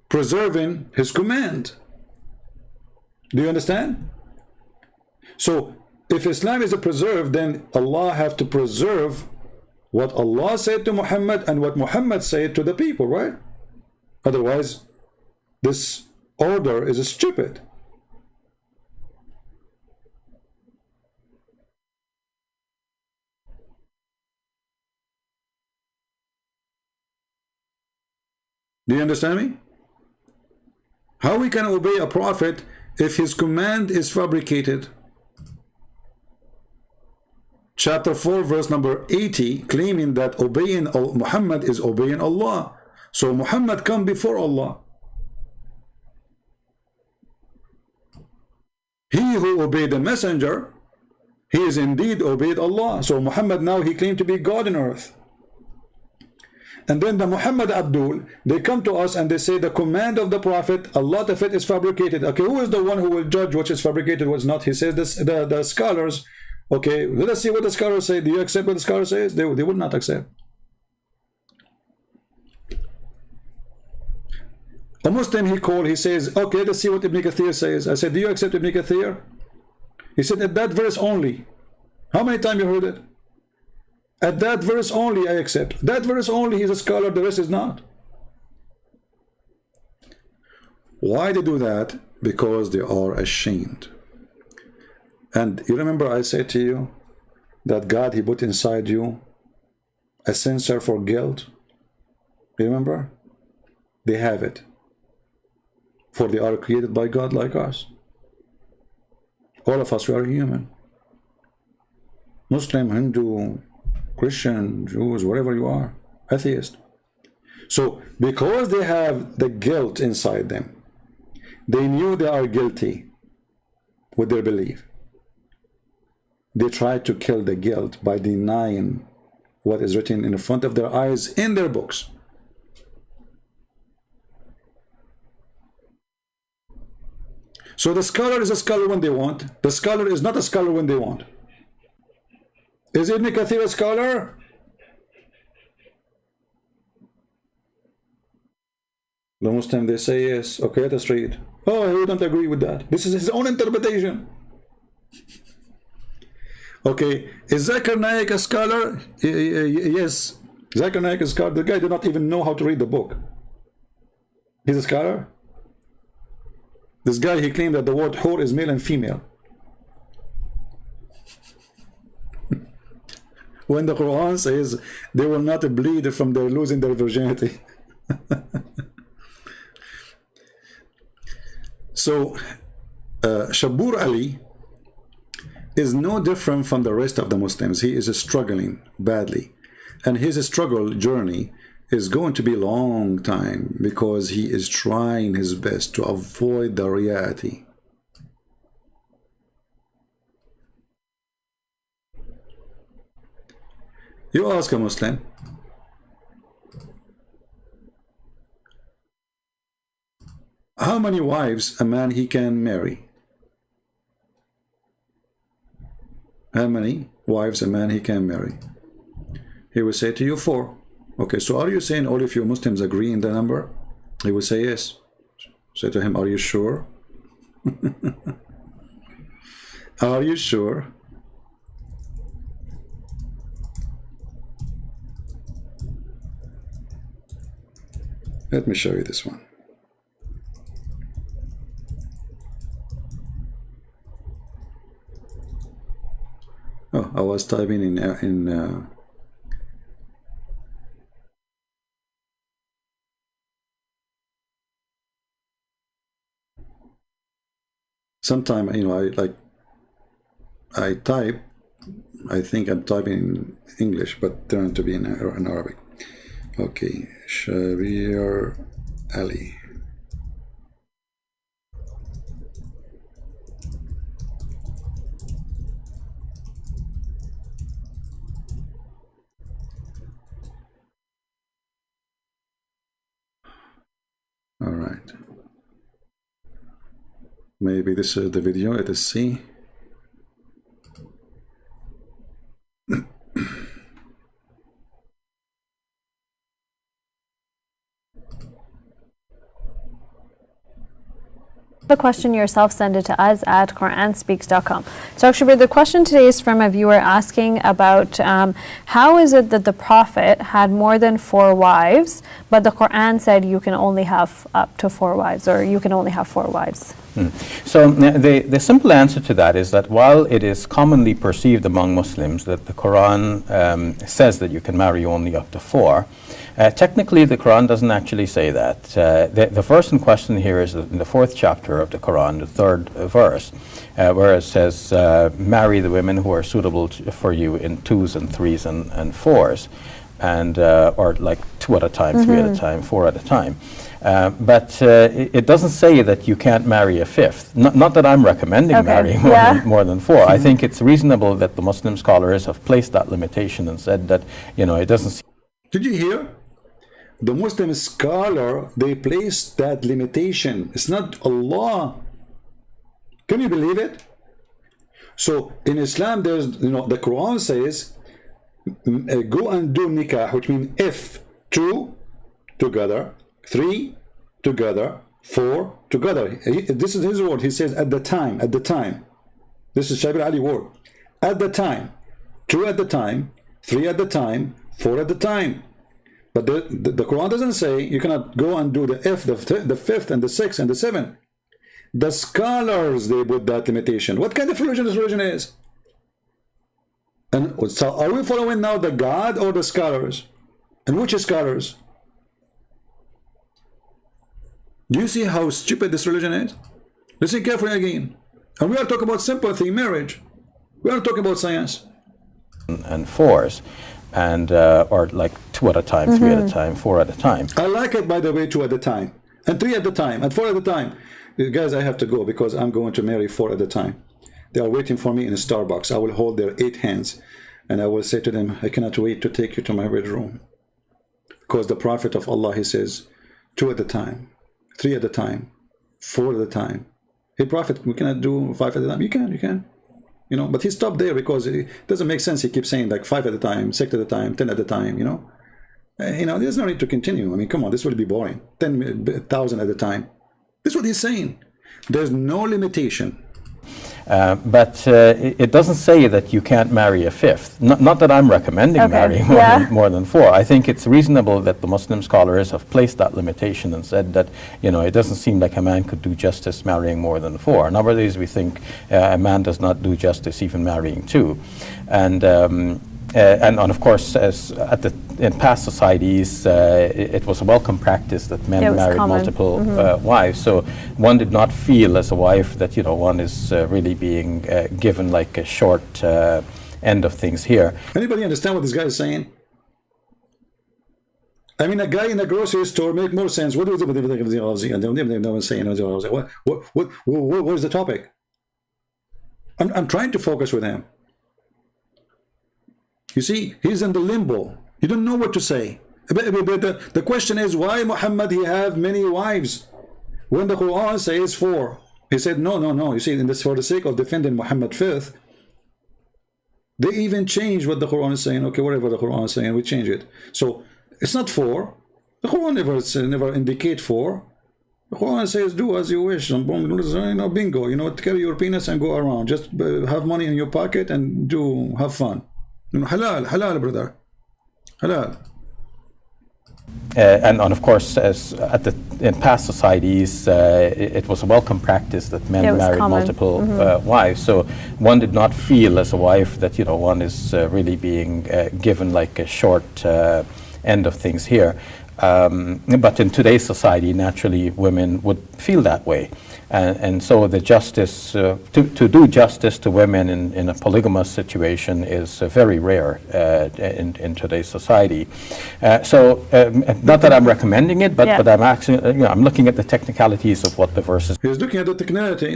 preserving his command? Do you understand? So, if Islam is a preserve, then Allah have to preserve what Allah said to Muhammad and what Muhammad said to the people, right? Otherwise, this order is stupid. Do you understand me? How we can obey a prophet if his command is fabricated? Chapter 4, verse number 80, claiming that obeying Muhammad is obeying Allah. So Muhammad come before Allah. He who obeyed the messenger, he is indeed obeyed Allah. So Muhammad now, he claimed to be God on earth. And then the Muhammad Abdul, they come to us and they say the command of the Prophet, a lot of it is fabricated. Okay, who is the one who will judge what is fabricated, what's not? He says this, the scholars. Okay, let us see what the scholars say. Do you accept what the scholar says? They would not accept. A Muslim he called, he says, okay, let's see what Ibn Kathir says. I said, do you accept Ibn Kathir? He said, at that verse only. How many times you heard it? At that verse only I accept. That verse only, he's a scholar, the rest is not. Why they do that? Because they are ashamed. And you remember I said to you that God, he put inside you a sensor for guilt. Remember? They have it. For they are created by God like us. All of us, we are human. Muslim, Hindu, Christian, Jews, whatever you are, atheist. So, because they have the guilt inside them, they knew they are guilty with their belief. They try to kill the guilt by denying what is written in front of their eyes in their books. So the scholar is a scholar when they want. The scholar is not a scholar when they want. Is Ibn Kathir a scholar? The Muslim, they say yes. Okay, let us read. Oh, we don't agree with that. This is his own interpretation. Okay, is Zakir Naik a scholar? Yes, Zakir Naik is a scholar. The guy did not even know how to read the book. He's a scholar? This guy, he claimed that the word whore is male and female. When the Quran says they will not bleed from their losing their virginity. So, Shabbir Ali is no different from the rest of the Muslims. He is struggling badly. And his struggle journey is going to be a long time because he is trying his best to avoid the reality. You ask a Muslim, how many wives a man he can marry? How many wives a man he can marry? He will say to you 4. Okay, so are you saying all of you Muslims agree in the number? He will say yes. Say to him, are you sure? Are you sure? Let me show you this one. Oh, I was typing in sometime, you know, I type, I think I'm typing in English, but turn to be in Arabic. Okay, Shabbir Ali. All right. Maybe this is the video. Let us see. The question yourself, send it to us at QuranSpeaks.com. So Shabbir, the question today is from a viewer asking about how is it that the Prophet had more than 4 wives, but the Quran said you can only have up to 4 wives, or you can only have 4 wives? So the simple answer to that is that while it is commonly perceived among Muslims that the Quran says that you can marry only up to 4, technically the Quran doesn't actually say that. The verse in question here is in the 4th chapter of the Quran, the 3rd verse, where it says, marry the women who are suitable for you in 2s and 3s and 4s, and or like 2 at a time, 3 at a time, 4 at a time. But it doesn't say that you can't marry a 5th. Not that I'm recommending marrying more than 4. I think it's reasonable that the Muslim scholars have placed that limitation and said that, you know, it doesn't. Did you hear? The Muslim scholar, they placed that limitation. It's not Allah. Can you believe it? So in Islam, there's, you know, the Quran says, go and do nikah, which means if 2 together, 3 together, 4 together. This is his word. He says at the time, at the time. This is Shabbir Ali word. At the time. 2 at the time, 3 at the time, 4 at the time. But the Quran doesn't say you cannot go and do the if, the 5th and the 6th and the 7th. The scholars, they put that limitation. What kind of religion this religion is? And so are we following now the God or the scholars? And which scholars? Do you see how stupid this religion is? Listen carefully again. And we are talking about sympathy, marriage. We are talking about science. And fours, and or like 2 at a time, 3 at a time, 4 at a time. I like it, by the way, 2 at a time, and 3 at a time, and 4 at a time. Guys, I have to go because I'm going to marry 4 at a time. They are waiting for me in a Starbucks. I will hold their 8 hands, and I will say to them, I cannot wait to take you to my bedroom. Because the Prophet of Allah, he says, 2 at a time, 3 at a time, 4 at a time. Hey, Prophet, we cannot do 5 at a time. You can. You know, but he stopped there because it doesn't make sense. He keeps saying like 5 at a time, 6 at a time, 10 at a time, you know. There's no need to continue. I mean, come on, this will be boring. 10,000 at a time. This is what he's saying. There's no limitation. But it doesn't say that you can't marry a 5th. Not that I'm recommending marrying more than 4. I think it's reasonable that the Muslim scholars have placed that limitation and said that, it doesn't seem like a man could do justice marrying more than 4. Nowadays we think a man does not do justice even marrying 2. And of course, in past societies, it was a welcome practice that men married multiple wives. So one did not feel as a wife that one is really being given like a short end of things here. Anybody understand what this guy is saying? I mean, a guy in a grocery store make more sense. What is the what is the topic? I'm trying to focus with him. You see, he's in the limbo. You don't know what to say. But the question is, why Muhammad he have many wives when the Quran says 4? He said no. You see, for the sake of defending Muhammad 5th, they even change what the Quran is saying. Okay, whatever the Quran is saying, we change it. So it's not 4. The Quran never indicate 4. The Quran says do as you wish. Bingo. Carry your penis and go around. Just have money in your pocket and have fun. Halal, brother. Halal. And of course, in past societies, it was a welcome practice that men married multiple wives. So one did not feel as a wife that one is really being given like a short end of things here. But in today's society, naturally, women would feel that way. And so the justice, to do justice to women in a polygamous situation is very rare in today's society. Not that I'm recommending it, but I'm actually, I'm looking at the technicalities of what the verses. He's looking at the technicality.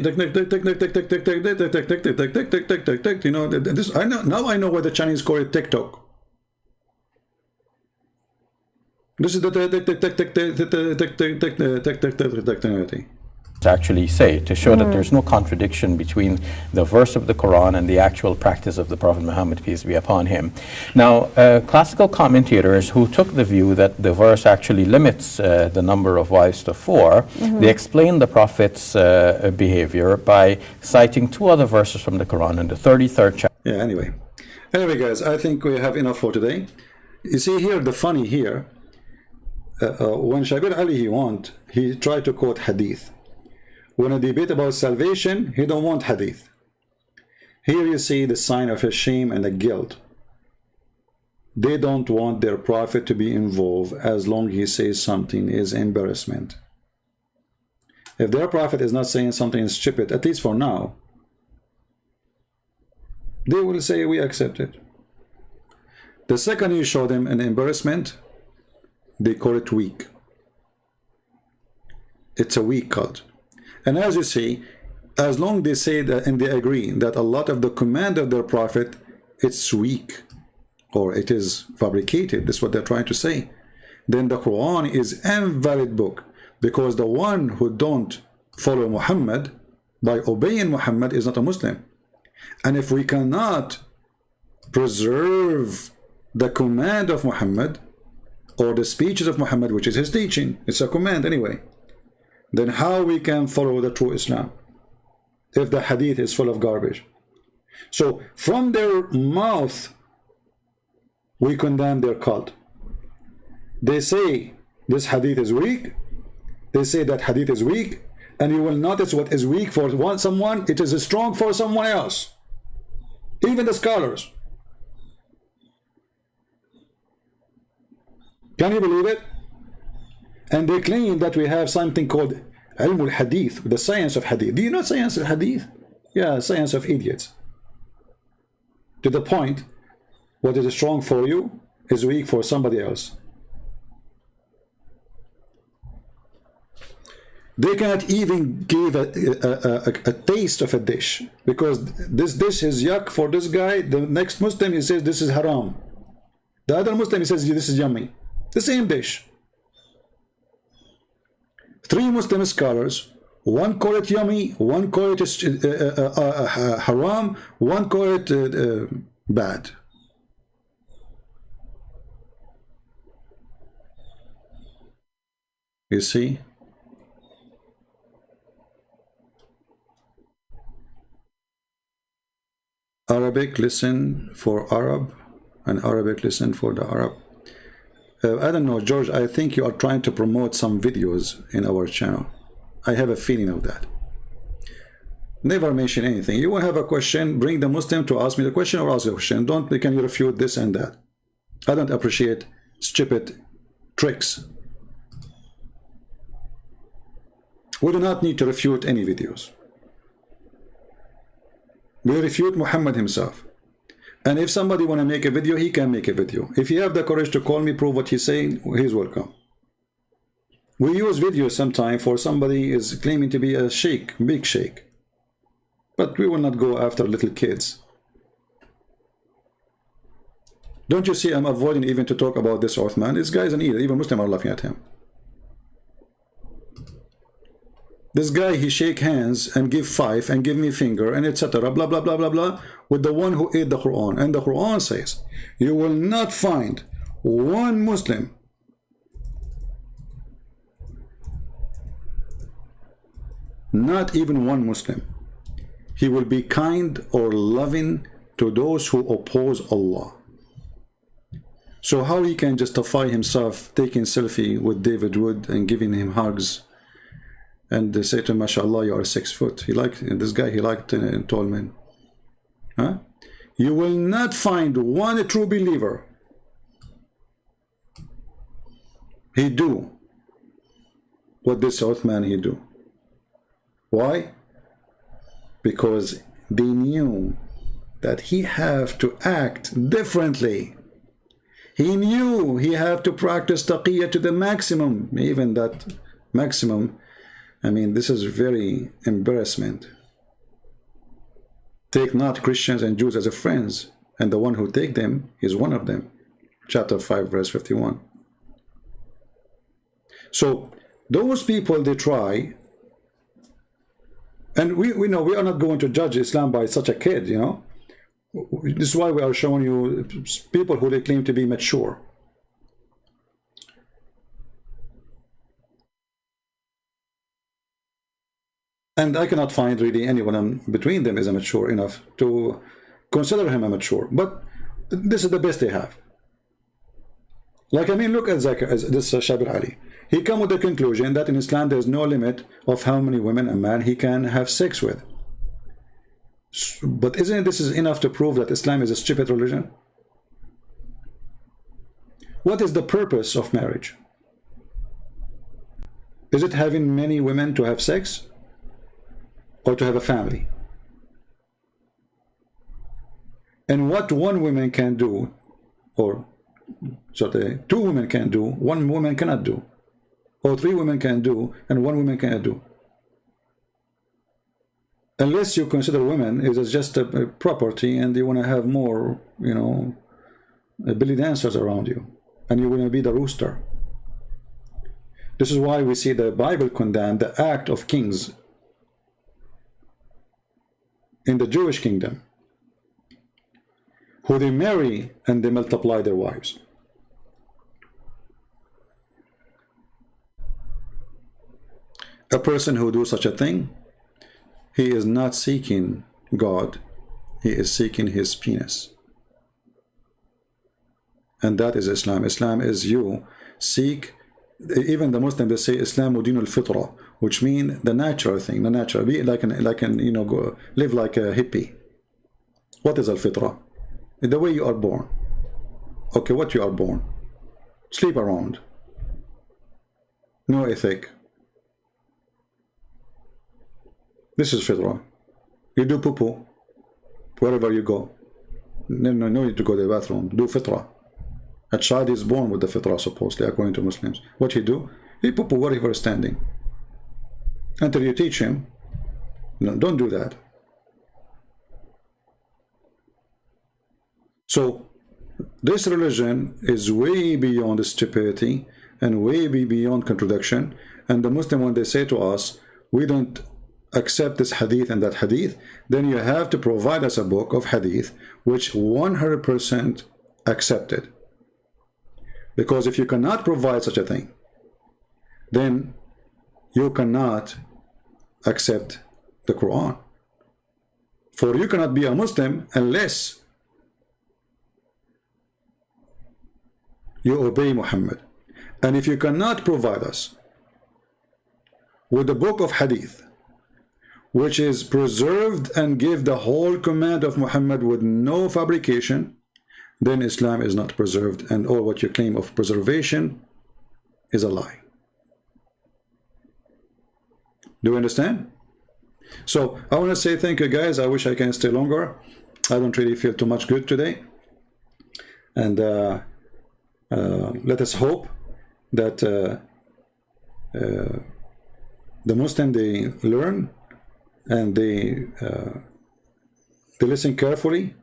Now I know why the Chinese call it TikTok. This is the technicality. Actually say to show that there's no contradiction between the verse of the Quran and the actual practice of the Prophet Muhammad, peace be upon him. Now, classical commentators who took the view that the verse actually limits the number of wives to 4, they explain the Prophet's behavior by citing 2 other verses from the Quran in the 33rd chapter. Yeah, anyway, guys, I think we have enough for today. You see here, the funny here, when Shabbir Ali he tried to quote hadith. When a debate about salvation, he don't want hadith. Here you see the sign of a shame and a guilt. They don't want their prophet to be involved as long as he says something is embarrassment. If their prophet is not saying something stupid, at least for now, they will say we accept it. The second you show them an embarrassment, they call it weak. It's a weak cult. And as you see, as long as they say that and they agree that a lot of the command of their prophet, it's weak or it is fabricated, that's what they're trying to say, then the Quran is an invalid book, because the one who don't follow Muhammad by obeying Muhammad is not a Muslim. And if we cannot preserve the command of Muhammad or the speeches of Muhammad, which is his teaching, it's a command anyway, then how we can follow the true Islam if the hadith is full of garbage? So from their mouth we condemn their cult. They say this hadith is weak, they say that hadith is weak, and you will notice what is weak for someone, it is strong for someone else. Even the scholars. Can you believe it? And they claim that we have something called ilm al-hadith, the science of hadith. Do you know science of hadith? Yeah, science of idiots. To the point, what is strong for you is weak for somebody else. They cannot even give a taste of a dish, because this dish is yuck for this guy. The next Muslim, he says this is haram. The other Muslim, he says this is yummy. The same dish. 3 Muslim scholars, one call it yummy, one call it haram, one call it bad. You see? Arabic, listen for Arab, and Arabic, listen for the Arab. I don't know, George, I think you are trying to promote some videos in our channel. I have a feeling of that. Never mention anything. You will have a question, bring the Muslim to ask me the question or ask the question. Don't, can you refute this and that? I don't appreciate stupid tricks. We do not need to refute any videos. We refute Muhammad himself. And if somebody want to make a video, he can make a video. If you have the courage to call me, prove what he's saying, he's welcome. We use videos sometime for somebody is claiming to be a sheikh, big sheikh. But we will not go after little kids. Don't you see I'm avoiding even to talk about this Uthman? This guy is an idiot. Even Muslims are laughing at him. This guy, he shake hands and give 5 and give me finger and etc. blah blah blah blah blah with the one who ate the Quran. And the Quran says, you will not find one Muslim not even one Muslim. He will be kind or loving to those who oppose Allah. So how he can justify himself taking selfie with David Wood and giving him hugs? And they say to him, MashaAllah, you are 6 foot. He liked this guy, he liked tall men. Huh? You will not find one true believer. He do what this Uthman he do. Why? Because they knew that he have to act differently. He knew he have to practice taqiyya to the maximum. Even that maximum, I mean, this is very embarrassment. Take not Christians and Jews as a friends, and the one who take them is one of them. Chapter 5, verse 51. So those people, they try, and we know we are not going to judge Islam by such a kid, you know. This is why we are showing you people who they claim to be mature. And I cannot find really anyone between them is mature enough to consider him a mature. But this is the best they have. Like, I mean, look at this Shabbir Ali. He come with the conclusion that in Islam there is no limit of how many women a man he can have sex with. But isn't this is enough to prove that Islam is a stupid religion? What is the purpose of marriage? Is it having many women to have sex? Or to have a family? And what one woman can do, or sorry, 2 women can do, 1 woman cannot do, or 3 women can do, and 1 woman cannot do. Unless you consider women as just a property, and you want to have more, you know, belly dancers around you, and you want to be the rooster. This is why we see the Bible condemn the act of kings in the Jewish kingdom, who they marry and they multiply their wives. A person who do such a thing, he is not seeking God, he is seeking his penis. And that is Islam. Islam is you seek, even the Muslims, they say Islamu dinul fitra, which means the natural thing, the natural, be like an you know, go live like a hippie. What is al-fitra? The way you are born. Okay, what you are born? Sleep around. no ethic. This is fitrah. You do poo-poo wherever you go. No need to go to the bathroom. Do fitrah. A child is born with the fitrah, supposedly, according to Muslims. What he do? He poo-poo wherever he's standing. Until you teach him, no, don't do that. So, this religion is way beyond stupidity and way beyond contradiction. And the Muslim, when they say to us, we don't accept this hadith and that hadith, then you have to provide us a book of hadith which 100% accepted. Because if you cannot provide such a thing, then you cannot accept the Quran. For you cannot be a Muslim unless you obey Muhammad. And if you cannot provide us with a book of hadith which is preserved and give the whole command of Muhammad with no fabrication, then Islam is not preserved, and all what you claim of preservation is a lie. Do you understand? So I want to say thank you, guys. I wish I can stay longer. I don't really feel too much good today. And let us hope that the Muslim, they learn and they listen carefully.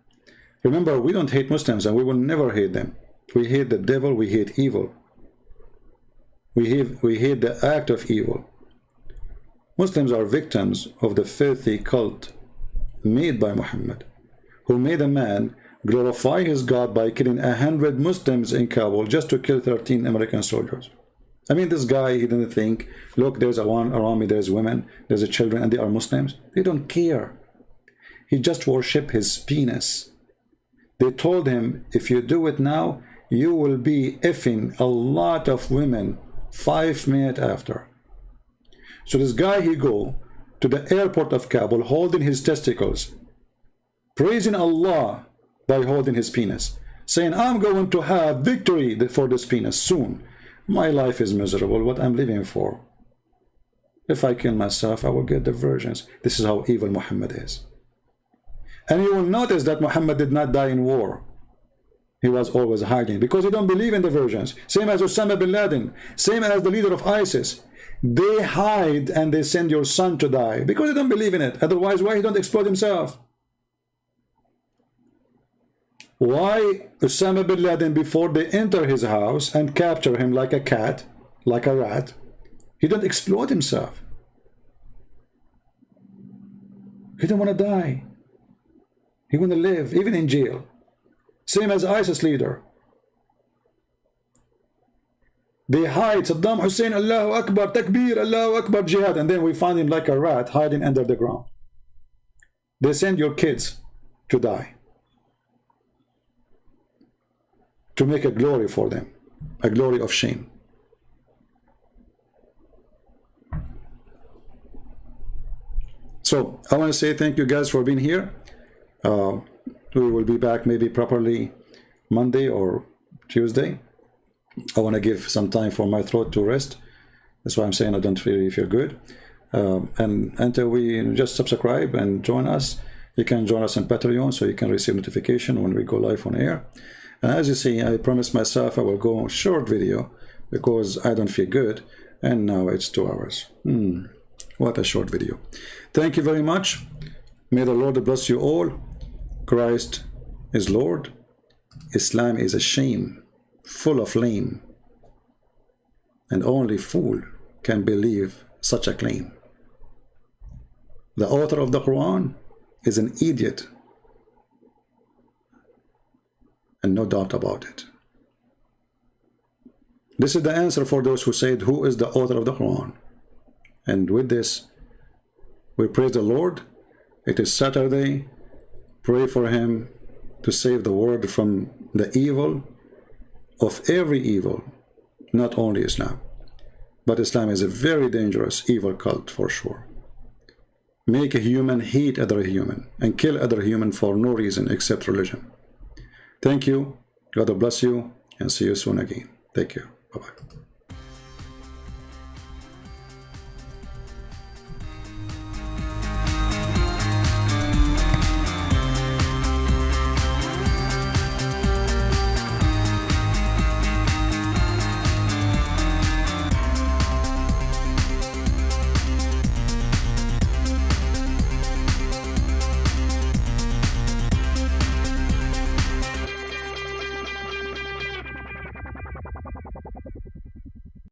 Remember, we don't hate Muslims, and we will never hate them. We hate the devil, we hate evil. We hate the act of evil. Muslims are victims of the filthy cult made by Muhammad, who made a man glorify his God by killing 100 Muslims in Kabul just to kill 13 American soldiers. I mean, this guy, he didn't think, look, there's a one around me, there's women, there's children, and they are Muslims. They don't care. He just worshiped his penis. They told him, if you do it now, you will be effing a lot of women 5 minutes after. So this guy, he go to the airport of Kabul holding his testicles, praising Allah by holding his penis, saying, I'm going to have victory for this penis soon. My life is miserable, what I'm living for. If I kill myself, I will get the virgins. This is how evil Muhammad is. And you will notice that Muhammad did not die in war. He was always hiding because he don't believe in the virgins. Same as Osama bin Laden, same as the leader of ISIS. They hide and they send your son to die because they don't believe in it. Otherwise, why he don't explode himself? Why Osama bin Laden, before they enter his house and capture him like a cat, like a rat, he don't explode himself? He don't want to die. He want to live, even in jail. Same as ISIS leader. They hide Saddam Hussein, Allahu Akbar, Takbir, Allahu Akbar, Jihad, and then we find him like a rat hiding under the ground. They send your kids to die, to make a glory for them, a glory of shame. So I want to say thank you guys for being here. We will be back maybe properly Monday or Tuesday. I want to give some time for my throat to rest. That's why I'm saying I don't really feel good. And until we just subscribe and join us, you can join us on Patreon so you can receive notification when we go live on air. And as you see, I promised myself I will go short video because I don't feel good, and now it's 2 hours. What a short video. Thank you very much. May the Lord bless you all. Christ is Lord. Islam is a shame, full of lame, and only fool can believe such a claim. The author of the Quran is an idiot, and no doubt about it. This is the answer for those who said, who is the author of the Quran? And with this, we praise the Lord. It is Saturday. Pray for him to save the world from the evil of every evil, not only Islam. But Islam is a very dangerous evil cult for sure. Make a human hate other human and kill other human for no reason except religion. Thank you. God bless you, and see you soon again. Take care. Bye-bye.